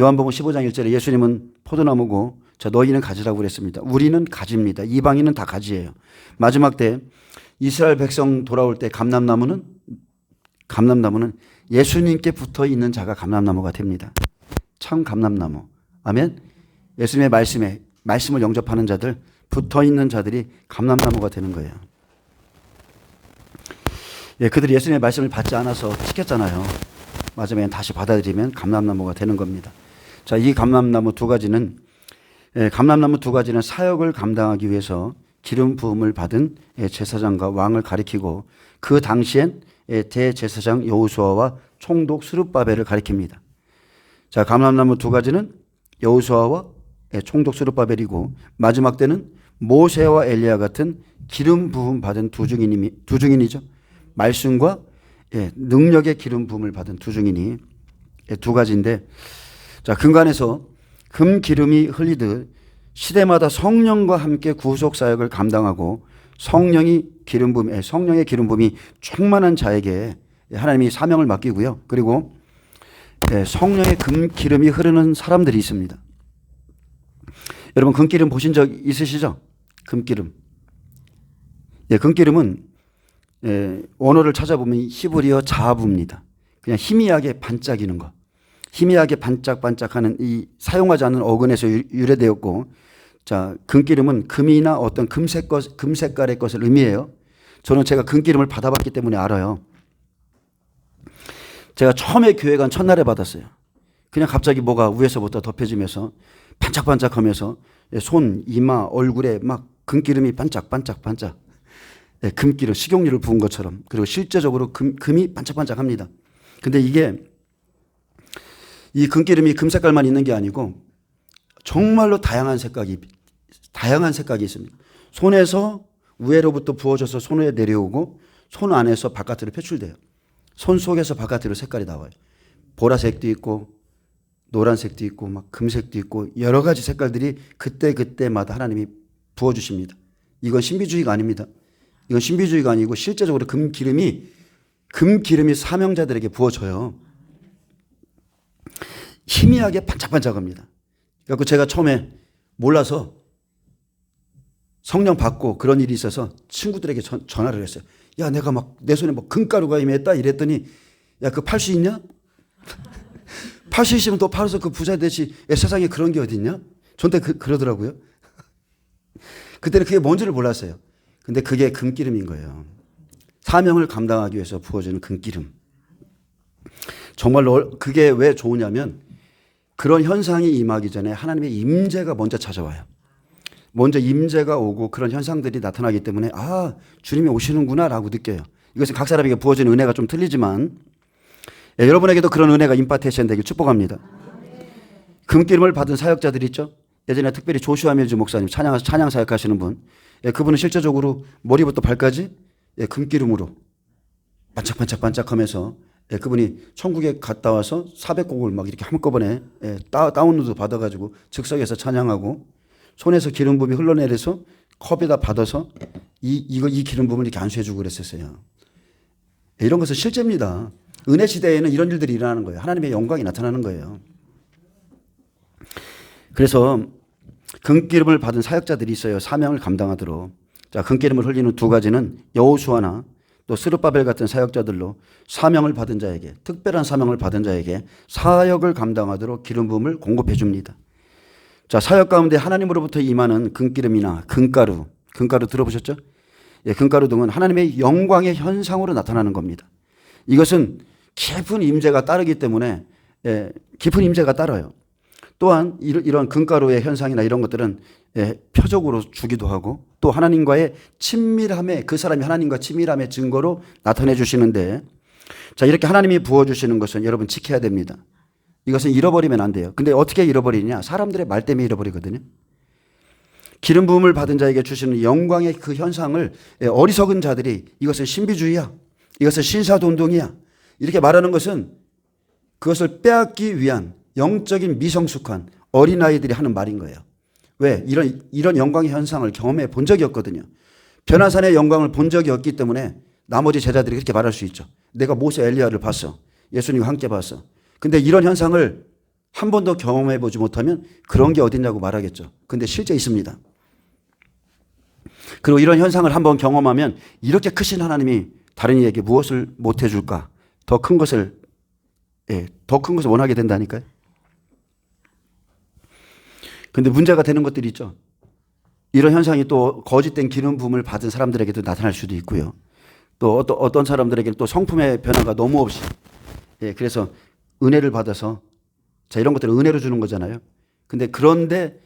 요한복음 15장 1절에 예수님은 포도나무고 자 너희는 가지라고 그랬습니다. 우리는 가지입니다. 이방인은 다 가지예요. 마지막 때 이스라엘 백성 돌아올 때 감람나무는 예수님께 붙어 있는 자가 감람나무가 됩니다. 참 감람나무. 아멘. 예수님의 말씀을 영접하는 자들, 붙어 있는 자들이 감람나무가 되는 거예요. 그들이 예수님의 말씀을 받지 않아서 시켰잖아요. 마지막에 다시 받아들이면 감람나무가 되는 겁니다. 자, 이 감람나무 두 가지는 사역을 감당하기 위해서 기름 부음을 받은 제사장과 왕을 가리키고 그 당시엔 대제사장 여호수아와 총독 스룹바벨을 가리킵니다. 자, 감람나무 두 가지는 여호수아와 총독 스룹바벨이고, 마지막 때는 모세와 엘리야 같은 기름 부음 받은 두 증인이죠. 말씀과 능력의 기름 부음을 받은 두 증인이 두 가지인데, 자, 근간에서 금 기름이 흘리듯 시대마다 성령과 함께 구속 사역을 감당하고 성령의 기름 부음이 충만한 자에게 하나님이 사명을 맡기고요. 그리고 성령의 금 기름이 흐르는 사람들이 있습니다. 여러분, 금기름 보신 적 있으시죠? 금기름. 금기름은 원어를 찾아보면 히브리어 자부입니다. 그냥 희미하게 반짝이는 거. 희미하게 반짝반짝하는, 이 사용하지 않는 어근에서 유래되었고, 자, 금기름은 금이나 어떤 금색깔의 것을 의미해요. 저는 제가 금기름을 받아봤기 때문에 알아요. 제가 처음에 교회 간 첫날에 받았어요. 그냥 갑자기 뭐가 위에서부터 덮여지면서 반짝반짝하면서 손, 이마, 얼굴에 막 금기름이 반짝반짝. 금기름, 식용유를 부은 것처럼. 그리고 실제적으로 금이 반짝반짝합니다. 근데 이 금기름이 금색깔만 있는 게 아니고 정말로 다양한 색깔이 있습니다. 손에서 위로부터 부어져서 손 위에 내려오고 손 안에서 바깥으로 표출돼요. 손 속에서 바깥으로 색깔이 나와요. 보라색도 있고 노란색도 있고 막 금색도 있고 여러 가지 색깔들이 그때마다 하나님이 부어주십니다. 이건 신비주의가 아닙니다. 이건 신비주의가 아니고 실제적으로 금기름이 사명자들에게 부어져요. 희미하게 반짝반짝합니다. 그래서 제가 처음에 몰라서 성령 받고 그런 일이 있어서 친구들에게 전화를 했어요. 야, 내가 막 내 손에 뭐 금가루가 임했다 이랬더니, 야, 그거 팔 수 있냐? 팔 수 있으면 또 팔아서 그 부자 되지. 세상에 그런 게 어디 있냐? 저한테 그러더라고요. 그때는 그게 뭔지를 몰랐어요. 근데 그게 금기름인 거예요. 사명을 감당하기 위해서 부어주는 금기름. 정말로 그게 왜 좋으냐면 그런 현상이 임하기 전에 하나님의 임재가 먼저 찾아와요. 먼저 임재가 오고 그런 현상들이 나타나기 때문에 아, 주님이 오시는구나라고 느껴요. 이것은 각 사람에게 부어지는 은혜가 좀 틀리지만 여러분에게도 그런 은혜가 임파테이션 되길 축복합니다. 금기름을 받은 사역자들이 있죠. 예전에 특별히 조슈아 밀즈 목사님 찬양 사역하시는 분, 그분은 실제적으로 머리부터 발까지 금기름으로 반짝반짝하면서 그분이 천국에 갔다 와서 400곡을 막 이렇게 한꺼번에 다운로드 받아가지고 즉석에서 찬양하고 손에서 기름 부음이 흘러내려서 컵에다 받아서 이 기름 부음을 이렇게 안수해주고 그랬었어요. 이런 것은 실제입니다. 은혜 시대에는 이런 일들이 일어나는 거예요. 하나님의 영광이 나타나는 거예요. 그래서 금기름을 받은 사역자들이 있어요. 사명을 감당하도록. 자, 금기름을 흘리는 두 가지는 여호수아나 또 스룹바벨 같은 사역자들로 사명을 받은 자에게, 특별한 사명을 받은 자에게 사역을 감당하도록 기름 부음을 공급해 줍니다. 자, 사역 가운데 하나님으로부터 임하는 금기름이나 금가루 들어보셨죠? 금가루 등은 하나님의 영광의 현상으로 나타나는 겁니다. 이것은 깊은 임재가 따르기 때문에 깊은 임재가 따라요. 또한 이런 금가루의 현상이나 이런 것들은 표적으로 주기도 하고 또 하나님과의 친밀함에, 그 사람이 하나님과 친밀함의 증거로 나타내 주시는데, 자, 이렇게 하나님이 부어주시는 것은 여러분 지켜야 됩니다. 이것은 잃어버리면 안 돼요. 근데 어떻게 잃어버리냐? 사람들의 말 때문에 잃어버리거든요. 기름 부음을 받은 자에게 주시는 영광의 그 현상을 어리석은 자들이 이것은 신비주의야, 이것은 신사동동이야 이렇게 말하는 것은 그것을 빼앗기 위한 영적인 미성숙한 어린아이들이 하는 말인 거예요. 왜? 이런 영광의 현상을 경험해 본 적이 없거든요. 변화산의 영광을 본 적이 없기 때문에 나머지 제자들이 그렇게 말할 수 있죠. 내가 모세 엘리야를 봤어. 예수님과 함께 봤어. 근데 이런 현상을 한 번도 경험해 보지 못하면 그런 게 어딨냐고 말하겠죠. 근데 실제 있습니다. 그리고 이런 현상을 한번 경험하면 이렇게 크신 하나님이 다른 이에게 무엇을 못 해줄까? 더 큰 것을 원하게 된다니까요. 근데 문제가 되는 것들이 있죠. 이런 현상이 또 거짓된 기름 부음을 받은 사람들에게도 나타날 수도 있고요. 또 어떤 사람들에게는 또 성품의 변화가 너무 없이, 그래서 은혜를 받아서, 자, 이런 것들은 은혜로 주는 거잖아요. 그런데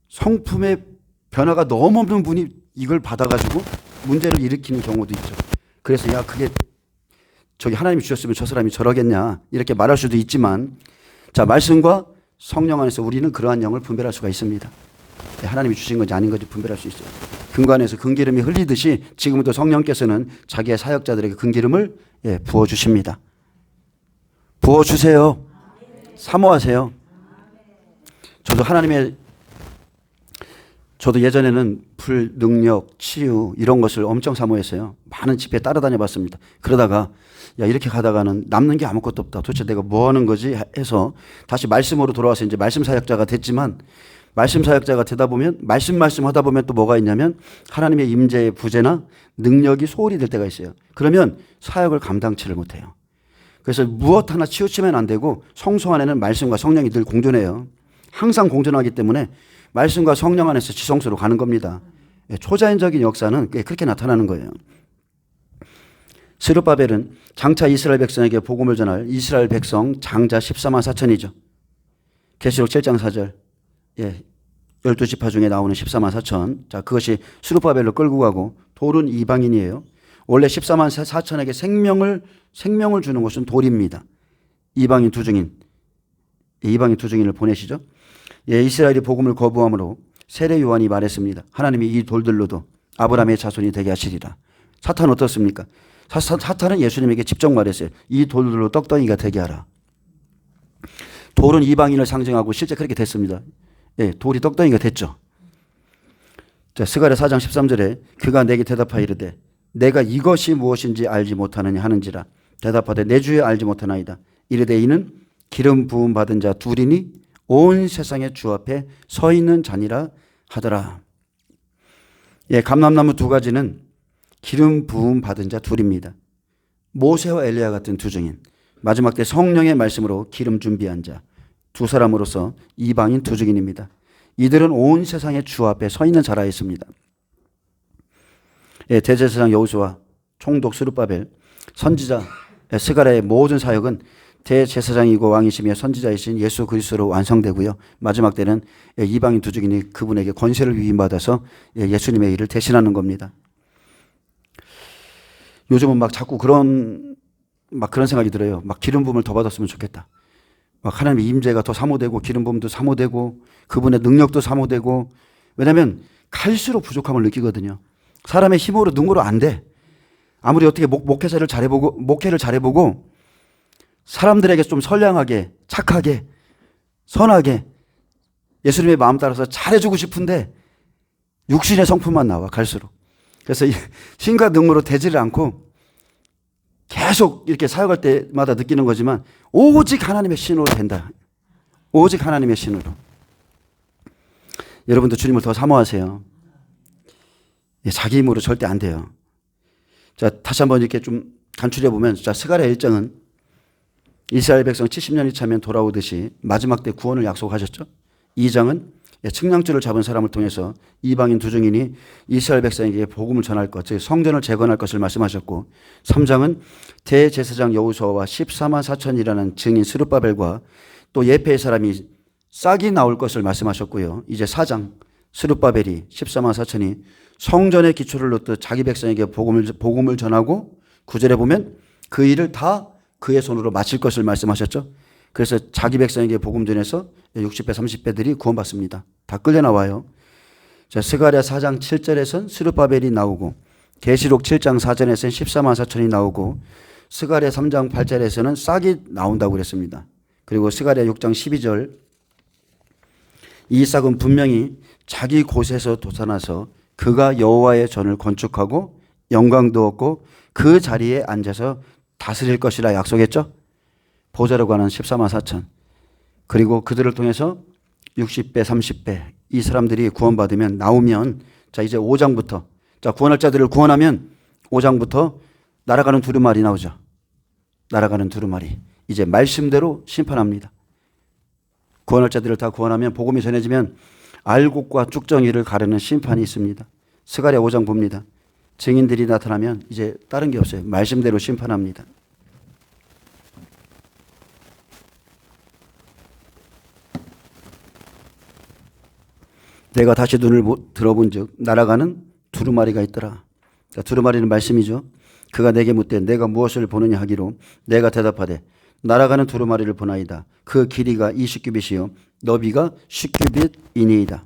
성품의 변화가 너무 없는 분이 이걸 받아가지고 문제를 일으키는 경우도 있죠. 그래서 야, 그게 저기 하나님이 주셨으면 저 사람이 저러겠냐 이렇게 말할 수도 있지만 자, 말씀과 성령 안에서 우리는 그러한 영을 분별할 수가 있습니다. 하나님이 주신 건지 아닌 건지 분별할 수 있어요. 금관에서 금기름이 흘리듯이 지금도 성령께서는 자기의 사역자들에게 금기름을 부어주십니다. 부어주세요. 사모하세요. 저도 예전에는 불, 능력, 치유 이런 것을 엄청 사모했어요. 많은 집회에 따라다녀 봤습니다. 그러다가 야, 이렇게 가다가는 남는 게 아무것도 없다. 도대체 내가 뭐 하는 거지? 해서 다시 말씀으로 돌아와서 이제 말씀 사역자가 됐지만 말씀 사역자가 되다 보면 말씀 하다 보면 또 뭐가 있냐면 하나님의 임재의 부재나 능력이 소홀히 될 때가 있어요. 그러면 사역을 감당치를 못해요. 그래서 무엇 하나 치우치면 안 되고 성소 안에는 말씀과 성령이 늘 공존해요. 항상 공존하기 때문에 말씀과 성령 안에서 지성소로 가는 겁니다. 초자연적인 역사는 그렇게 나타나는 거예요. 스룹바벨은 장차 이스라엘 백성에게 복음을 전할 이스라엘 백성 장자 14만 4천이죠. 계시록 7장 4절. 12지파 중에 나오는 14만 4천. 자, 그것이 스룹바벨로 끌고 가고 돌은 이방인이에요. 원래 14만 4천에게 생명을 주는 것은 돌입니다. 이방인 두 증인을 보내시죠. 이스라엘이 복음을 거부함으로 세례 요한이 말했습니다. 하나님이 이 돌들로도 아브라함의 자손이 되게 하시리라. 사탄은 어떻습니까? 사탄은 예수님에게 직접 말했어요. 이 돌들로 떡덩이가 되게 하라. 돌은 이방인을 상징하고 실제 그렇게 됐습니다. 돌이 떡덩이가 됐죠. 자, 스가랴 4장 13절에 그가 내게 대답하여 이르되 내가 이것이 무엇인지 알지 못하느냐 하는지라. 대답하되 내 주여 알지 못하나이다. 이르되 이는 기름 부음 받은 자 둘이니 온 세상의 주 앞에 서 있는 자니라 하더라. 감람나무 두 가지는 기름 부음 받은 자 둘입니다. 모세와 엘리야 같은 두 증인, 마지막 때 성령의 말씀으로 기름 준비한 자 두 사람으로서 이방인 두 증인입니다. 이들은 온 세상의 주 앞에 서 있는 자라 했습니다. 대제사장 여호수아, 총독 스룹바벨, 선지자 스가랴의 모든 사역은 대제사장이고 왕이시며 선지자이신 예수 그리스도로 완성되고요. 마지막 때는 이방인 두 증인이 그분에게 권세를 위임받아서 예수님의 일을 대신하는 겁니다. 요즘은 자꾸 그런 생각이 들어요. 기름 부음을 더 받았으면 좋겠다. 하나님의 임재가 더 사모되고 기름 부음도 사모되고 그분의 능력도 사모되고. 왜냐하면 갈수록 부족함을 느끼거든요. 사람의 힘으로 능으로 안 돼. 아무리 어떻게 목회를 잘해보고 사람들에게 좀 선량하게 착하게 선하게 예수님의 마음 따라서 잘해주고 싶은데 육신의 성품만 나와 갈수록. 그래서 힘과 능으로 되지를 않고 계속 이렇게 사역할 때마다 느끼는 거지만 오직 하나님의 신으로 된다. 오직 하나님의 신으로. 여러분도 주님을 더 사모하세요. 자기 힘으로 절대 안 돼요. 자, 다시 한번 이렇게 좀 간추려 보면, 자, 스가랴 1장은 이스라엘 백성 70년이 차면 돌아오듯이 마지막 때 구원을 약속하셨죠. 2장은 측량줄을 잡은 사람을 통해서 이방인 두 증인이 이스라엘 백성에게 복음을 전할 것, 즉 성전을 재건할 것을 말씀하셨고, 3장은 대제사장 여호수아와 14만 4천이라는 증인 스룹바벨과 또 예페의 사람이 싹이 나올 것을 말씀하셨고요. 이제 4장 스룹바벨이 14만 4천이 성전의 기초를 놓듯 자기 백성에게 복음을 전하고 9절에 보면 그 일을 다 그의 손으로 마칠 것을 말씀하셨죠. 그래서 자기 백성에게 복음 전해서 60배 30배들이 구원받습니다. 다 끌려 나와요. 자, 스가랴 4장 7절에선 스룹바벨이 나오고 계시록 7장 4절에서는 14만 4천이 나오고 스가랴 3장 8절에서는 싹이 나온다고 그랬습니다. 그리고 스가랴 6장 12절 이 싹은 분명히 자기 곳에서 솟아나서 그가 여호와의 전을 건축하고 영광도 얻고 그 자리에 앉아서 다스릴 것이라 약속했죠. 보좌로 가는 14만 4천. 그리고 그들을 통해서 60배 30배 이 사람들이 구원받으면 나오면, 자, 이제 5장부터 자, 구원할 자들을 구원하면 5장부터 날아가는 두루마리 나오죠. 날아가는 두루마리. 이제 말씀대로 심판합니다. 구원할 자들을 다 구원하면 복음이 전해지면 알곡과 쭉정이를 가르는 심판이 있습니다. 스가랴 5장 봅니다. 증인들이 나타나면 이제 다른 게 없어요. 말씀대로 심판합니다. 내가 다시 눈을 들어본 즉 날아가는 두루마리가 있더라. 두루마리는 말씀이죠. 그가 내게 묻되 내가 무엇을 보느냐 하기로 내가 대답하되 날아가는 두루마리를 보나이다. 그 길이가 20규빗이요 너비가 10규빗이니이다.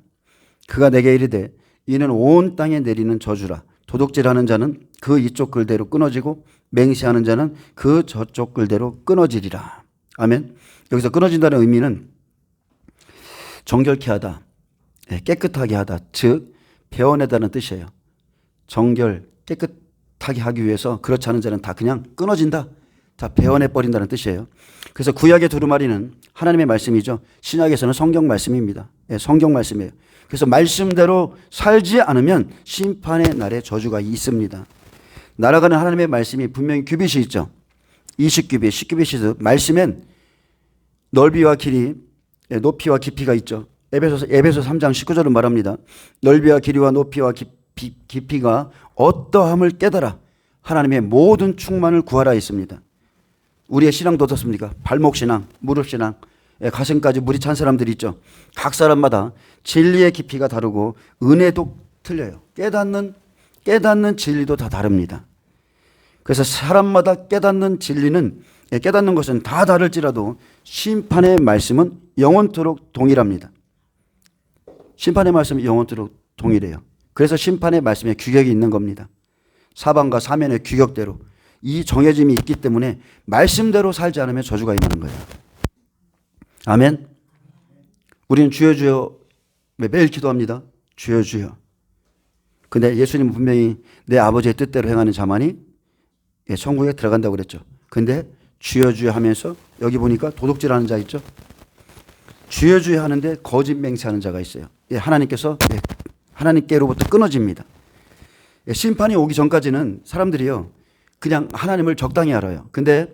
그가 내게 이르되 이는 온 땅에 내리는 저주라. 도둑질하는 자는 그 이쪽 글대로 끊어지고 맹세하는 자는 그 저쪽 글대로 끊어지리라. 아멘. 여기서 끊어진다는 의미는 정결케 하다, 깨끗하게 하다, 즉 베어내다는 뜻이에요. 정결, 깨끗하게 하기 위해서 그렇지 않은 자는 다 그냥 끊어진다, 다 베어내버린다는 뜻이에요. 그래서 구약의 두루마리는 하나님의 말씀이죠. 신약에서는 성경 말씀입니다. 성경 말씀이에요. 그래서 말씀대로 살지 않으면 심판의 날에 저주가 있습니다. 날아가는 하나님의 말씀이 분명히 규빗이 있죠. 20규빗, 10규빗이 말씀엔 넓이와 길이, 높이와 깊이가 있죠. 에베소 3장 19절은 말합니다. 넓이와 길이와 높이와 깊이가 어떠함을 깨달아 하나님의 모든 충만을 구하라 했습니다. 우리의 신앙도 어떻습니까? 발목신앙, 무릎신앙, 가슴까지 물이 찬 사람들이 있죠. 각 사람마다 진리의 깊이가 다르고 은혜도 틀려요. 깨닫는 진리도 다 다릅니다. 그래서 사람마다 깨닫는 진리는, 깨닫는 것은 다 다를지라도 심판의 말씀은 영원토록 동일합니다. 심판의 말씀은 영원토록 동일해요. 그래서 심판의 말씀에 규격이 있는 겁니다. 사방과 사면의 규격대로 이 정해짐이 있기 때문에 말씀대로 살지 않으면 저주가 임하는 거예요. 아멘. 우리는 주여 주여 매일 기도합니다. 주여 주여. 근데 예수님은 분명히 내 아버지의 뜻대로 행하는 자만이 천국에 들어간다고 그랬죠. 근데 주여 주여 하면서 여기 보니까 도둑질하는 자 있죠. 주여 주여 하는데 거짓 맹세하는 자가 있어요. 하나님께서 하나님께로부터 끊어집니다. 심판이 오기 전까지는 사람들이요 그냥 하나님을 적당히 알아요. 근데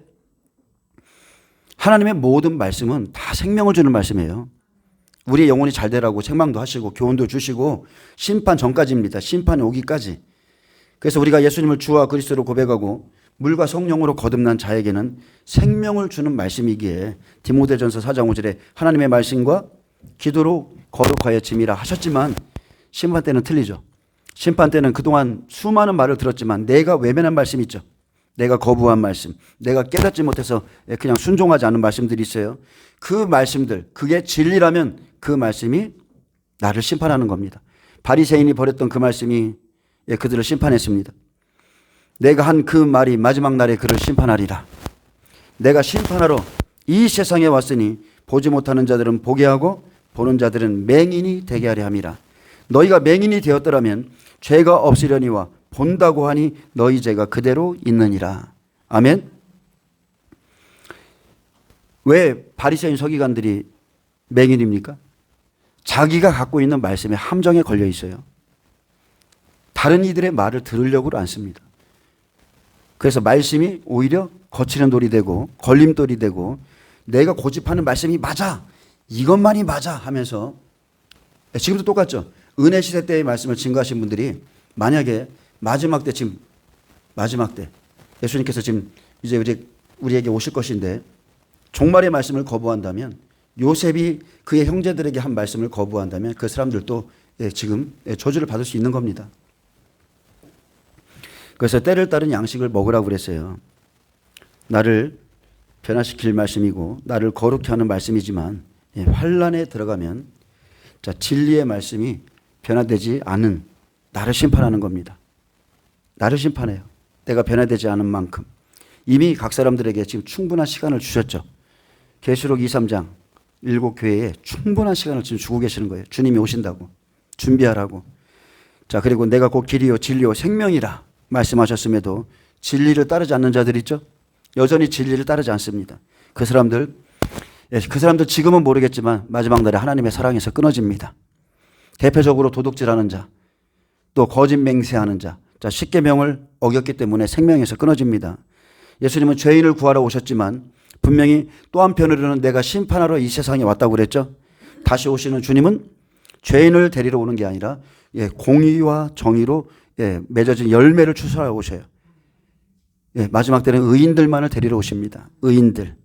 하나님의 모든 말씀은 다 생명을 주는 말씀이에요. 우리의 영혼이 잘 되라고 책망도 하시고 교훈도 주시고 심판 전까지입니다. 심판이 오기까지. 그래서 우리가 예수님을 주와 그리스도로 고백하고 물과 성령으로 거듭난 자에게는 생명을 주는 말씀이기에 디모데전서 4장 5절에 하나님의 말씀과 기도로 거룩하여 짐이라 하셨지만 심판 때는 틀리죠. 심판 때는 그동안 수많은 말을 들었지만 내가 외면한 말씀 있죠. 내가 거부한 말씀, 내가 깨닫지 못해서 그냥 순종하지 않은 말씀들이 있어요. 그 말씀들, 그게 진리라면 그 말씀이 나를 심판하는 겁니다. 바리새인이 버렸던 그 말씀이 그들을 심판했습니다. 내가 한 그 말이 마지막 날에 그를 심판하리라. 내가 심판하러 이 세상에 왔으니 보지 못하는 자들은 보게 하고 보는 자들은 맹인이 되게 하려 함이라. 너희가 맹인이 되었더라면 죄가 없으려니와 본다고 하니 너희 죄가 그대로 있느니라. 아멘. 왜 바리새인 서기관들이 맹인입니까? 자기가 갖고 있는 말씀에 함정에 걸려 있어요. 다른 이들의 말을 들으려고 안 씁니다. 그래서 말씀이 오히려 거치는 돌이 되고 걸림돌이 되고 내가 고집하는 말씀이 맞아, 이것만이 맞아 하면서, 지금도 똑같죠. 은혜 시대 때의 말씀을 증거하신 분들이 만약에 마지막 때, 지금 마지막 때 예수님께서 지금 이제 우리에게 오실 것인데 종말의 말씀을 거부한다면, 요셉이 그의 형제들에게 한 말씀을 거부한다면 그 사람들도 지금 저주를 받을 수 있는 겁니다. 그래서 때를 따른 양식을 먹으라고 그랬어요. 나를 변화시킬 말씀이고 나를 거룩히 하는 말씀이지만 환란에 들어가면 진리의 말씀이 변화되지 않은 나를 심판하는 겁니다. 나를 심판해요. 내가 변화되지 않은 만큼. 이미 각 사람들에게 지금 충분한 시간을 주셨죠. 계시록 2, 3장 7교회에 충분한 시간을 지금 주고 계시는 거예요. 주님이 오신다고 준비하라고. 자, 그리고 내가 곧 길이요 진리요 생명이라 말씀하셨음에도 진리를 따르지 않는 자들 있죠. 여전히 진리를 따르지 않습니다. 그 사람들 지금은 모르겠지만 마지막 날에 하나님의 사랑에서 끊어집니다. 대표적으로 도둑질하는 자, 또 거짓 맹세하는 자, 십계명을 어겼기 때문에 생명에서 끊어집니다. 예수님은 죄인을 구하러 오셨지만 분명히 또 한편으로는 내가 심판하러 이 세상에 왔다고 그랬죠. 다시 오시는 주님은 죄인을 데리러 오는 게 아니라 공의와 정의로 맺어진 열매를 추수하러 오셔요. 마지막 때는 의인들만을 데리러 오십니다. 의인들.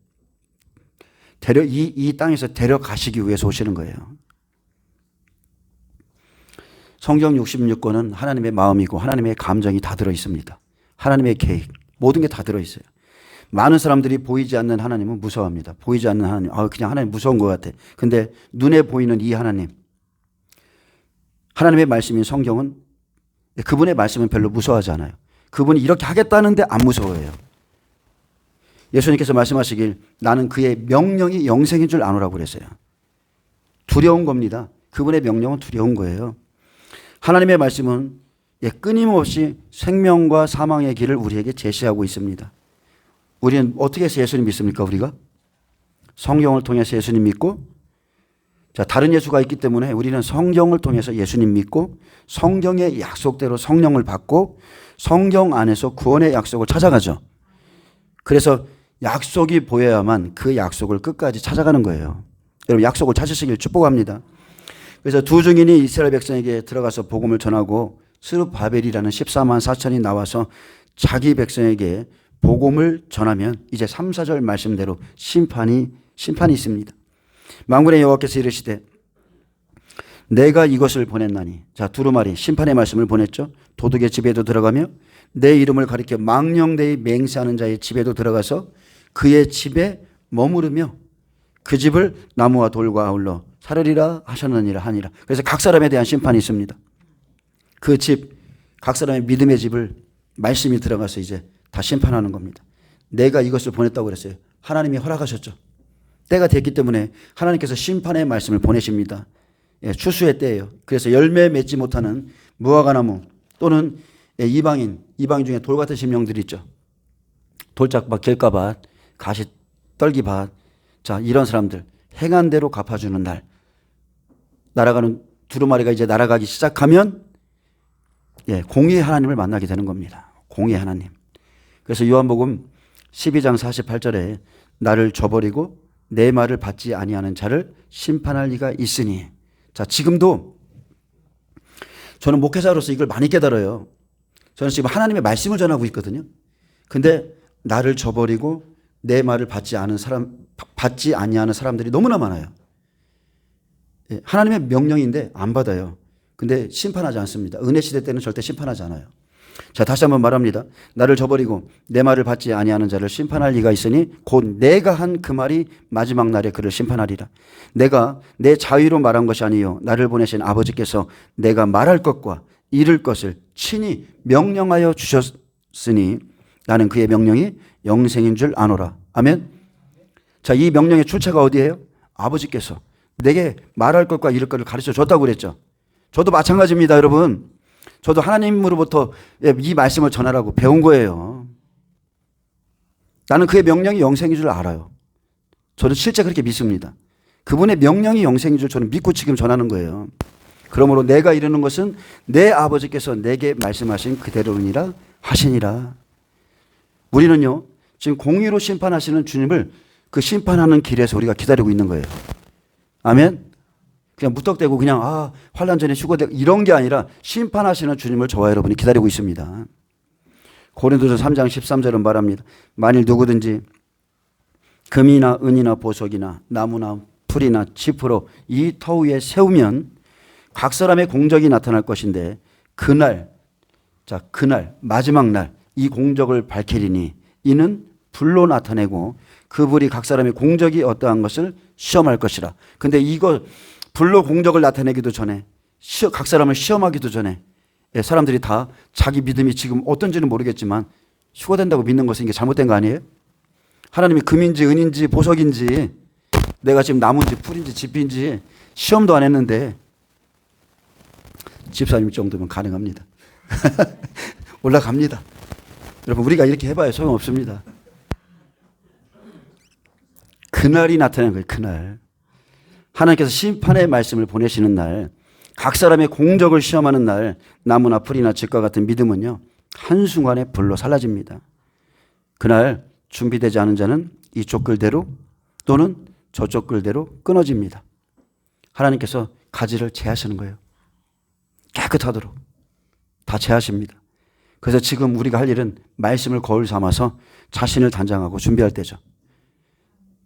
이 땅에서 데려가시기 위해서 오시는 거예요. 성경 66권은 하나님의 마음이고 하나님의 감정이 다 들어 있습니다. 하나님의 계획, 모든 게 다 들어있어요. 많은 사람들이 보이지 않는 하나님은 무서워합니다. 보이지 않는 하나님. 그냥 하나님 무서운 것 같아. 근데 눈에 보이는 이 하나님. 하나님의 말씀인 성경은 그분의 말씀은 별로 무서워하지 않아요. 그분이 이렇게 하겠다는데 안 무서워해요. 예수님께서 말씀하시길 나는 그의 명령이 영생인 줄 아노라고 그랬어요. 두려운 겁니다. 그분의 명령은 두려운 거예요. 하나님의 말씀은 끊임없이 생명과 사망의 길을 우리에게 제시하고 있습니다. 우리는 어떻게 해서 예수님 믿습니까? 우리가 성경을 통해서 예수님 믿고, 자, 다른 예수가 있기 때문에 우리는 성경을 통해서 예수님 믿고 성경의 약속대로 성령을 받고 성경 안에서 구원의 약속을 찾아가죠. 그래서 약속이 보여야만 그 약속을 끝까지 찾아가는 거예요. 여러분 약속을 찾으시길 축복합니다. 그래서 두 증인이 이스라엘 백성에게 들어가서 복음을 전하고 스룹바벨이라는 14만 4천이 나와서 자기 백성에게 복음을 전하면 이제 3, 4절 말씀대로 심판이 있습니다. 만군의 여호와께서 이르시되 내가 이것을 보냈나니, 자, 두루마리 심판의 말씀을 보냈죠. 도둑의 집에도 들어가며 내 이름을 가리켜 망령되이 맹세하는 자의 집에도 들어가서 그의 집에 머무르며 그 집을 나무와 돌과 아울러 사르리라 하셨느니라 하니라. 그래서 각 사람에 대한 심판이 있습니다. 그 집, 각 사람의 믿음의 집을 말씀이 들어가서 이제 다 심판하는 겁니다. 내가 이것을 보냈다고 그랬어요. 하나님이 허락하셨죠. 때가 됐기 때문에 하나님께서 심판의 말씀을 보내십니다. 추수의 때예요. 그래서 열매 맺지 못하는 무화과나무 또는 이방인 중에 돌 같은 심령들이 있죠. 돌짝밭, 길가밭, 가시 떨기밭. 자, 이런 사람들 행한 대로 갚아주는 날. 날아가는 두루마리가 이제 날아가기 시작하면 공의의 하나님을 만나게 되는 겁니다. 공의의 하나님. 그래서 요한복음 12장 48절에 나를 저버리고 내 말을 받지 아니하는 자를 심판할 리가 있으니. 자, 지금도 저는 목회자로서 이걸 많이 깨달아요. 저는 지금 하나님의 말씀을 전하고 있거든요. 근데 나를 저버리고 내 말을 받지 아니하는 사람들이 너무나 많아요. 하나님의 명령인데 안 받아요. 근데 심판하지 않습니다. 은혜 시대 때는 절대 심판하지 않아요. 자, 다시 한번 말합니다. 나를 저버리고 내 말을 받지 아니하는 자를 심판할 리가 있으니 곧 내가 한 그 말이 마지막 날에 그를 심판하리라. 내가 내 자유로 말한 것이 아니요 나를 보내신 아버지께서 내가 말할 것과 이룰 것을 친히 명령하여 주셨으니 나는 그의 명령이 영생인 줄 아노라. 아멘. 자, 이 명령의 출처가 어디예요? 아버지께서 내게 말할 것과 이룰 것을 가르쳐 줬다고 그랬죠. 저도 마찬가지입니다, 여러분. 저도 하나님으로부터 이 말씀을 전하라고 배운 거예요. 나는 그의 명령이 영생인 줄 알아요. 저는 실제 그렇게 믿습니다. 그분의 명령이 영생인 줄 저는 믿고 지금 전하는 거예요. 그러므로 내가 이루는 것은 내 아버지께서 내게 말씀하신 그대로니라 하시니라. 우리는요, 지금 공의로 심판하시는 주님을 그 심판하는 길에서 우리가 기다리고 있는 거예요. 아멘. 그냥 무턱대고 그냥 환난 전에 휴거되고 이런 게 아니라 심판하시는 주님을 저와 여러분이 기다리고 있습니다. 고린도서 3장 13절은 말합니다. 만일 누구든지 금이나 은이나 보석이나 나무나 풀이나 짚으로 이 터 위에 세우면 각 사람의 공적이 나타날 것인데 그날 마지막 날 이 공적을 밝히리니 이는 불로 나타내고 그 불이 각 사람의 공적이 어떠한 것을 시험할 것이라. 근데 이거 불로 공적을 나타내기도 전에 각 사람을 시험하기도 전에 사람들이 다 자기 믿음이 지금 어떤지는 모르겠지만 휴거된다고 믿는 것은 이게 잘못된 거 아니에요? 하나님이 금인지 은인지 보석인지 내가 지금 나무인지 풀인지 집인지 시험도 안 했는데 집사님 정도면 가능합니다. 올라갑니다. 여러분 우리가 이렇게 해봐야 소용없습니다. 그날이 나타나는 거예요. 그날. 하나님께서 심판의 말씀을 보내시는 날, 각 사람의 공적을 시험하는 날, 나무나 풀이나 집과 같은 믿음은요, 한순간에 불로 사라집니다. 그날 준비되지 않은 자는 이쪽 글대로 또는 저쪽 글대로 끊어집니다. 하나님께서 가지를 제하시는 거예요. 깨끗하도록 다 제하십니다. 그래서 지금 우리가 할 일은 말씀을 거울 삼아서 자신을 단장하고 준비할 때죠.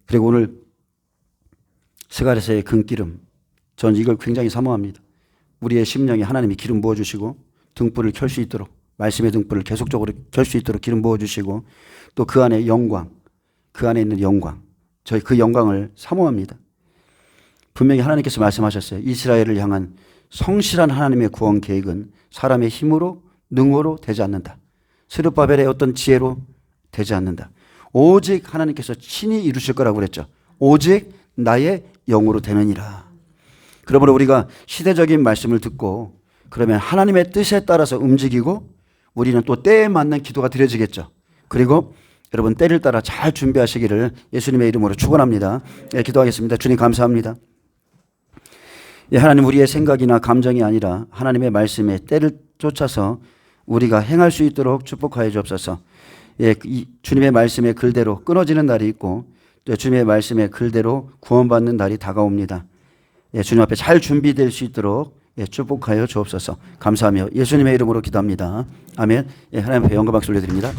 그리고 오늘 스가랴서의 금기름, 저는 이걸 굉장히 사모합니다. 우리의 심령에 하나님이 기름 부어주시고 등불을 켤 수 있도록 말씀의 등불을 계속적으로 켤 수 있도록 기름 부어주시고 또 그 안에 영광, 그 안에 있는 영광, 저희 그 영광을 사모합니다. 분명히 하나님께서 말씀하셨어요. 이스라엘을 향한 성실한 하나님의 구원 계획은 사람의 힘으로 능으로 되지 않는다. 스룹바벨의 어떤 지혜로 되지 않는다. 오직 하나님께서 친히 이루실 거라고 그랬죠. 오직 나의 영으로 되느니라. 그러므로 우리가 시대적인 말씀을 듣고 그러면 하나님의 뜻에 따라서 움직이고 우리는 또 때에 맞는 기도가 드려지겠죠. 그리고 여러분 때를 따라 잘 준비하시기를 예수님의 이름으로 축원합니다. 예, 기도하겠습니다. 주님 감사합니다. 예, 하나님 우리의 생각이나 감정이 아니라 하나님의 말씀에 때를 쫓아서 우리가 행할 수 있도록 축복하여 주옵소서. 예, 주님의 말씀의 글대로 끊어지는 날이 있고 또 주님의 말씀의 글대로 구원받는 날이 다가옵니다. 예, 주님 앞에 잘 준비될 수 있도록 예, 축복하여 주옵소서. 감사하며 예수님의 이름으로 기도합니다. 아멘. 예, 하나님 앞에 영광 박수 올려드립니다.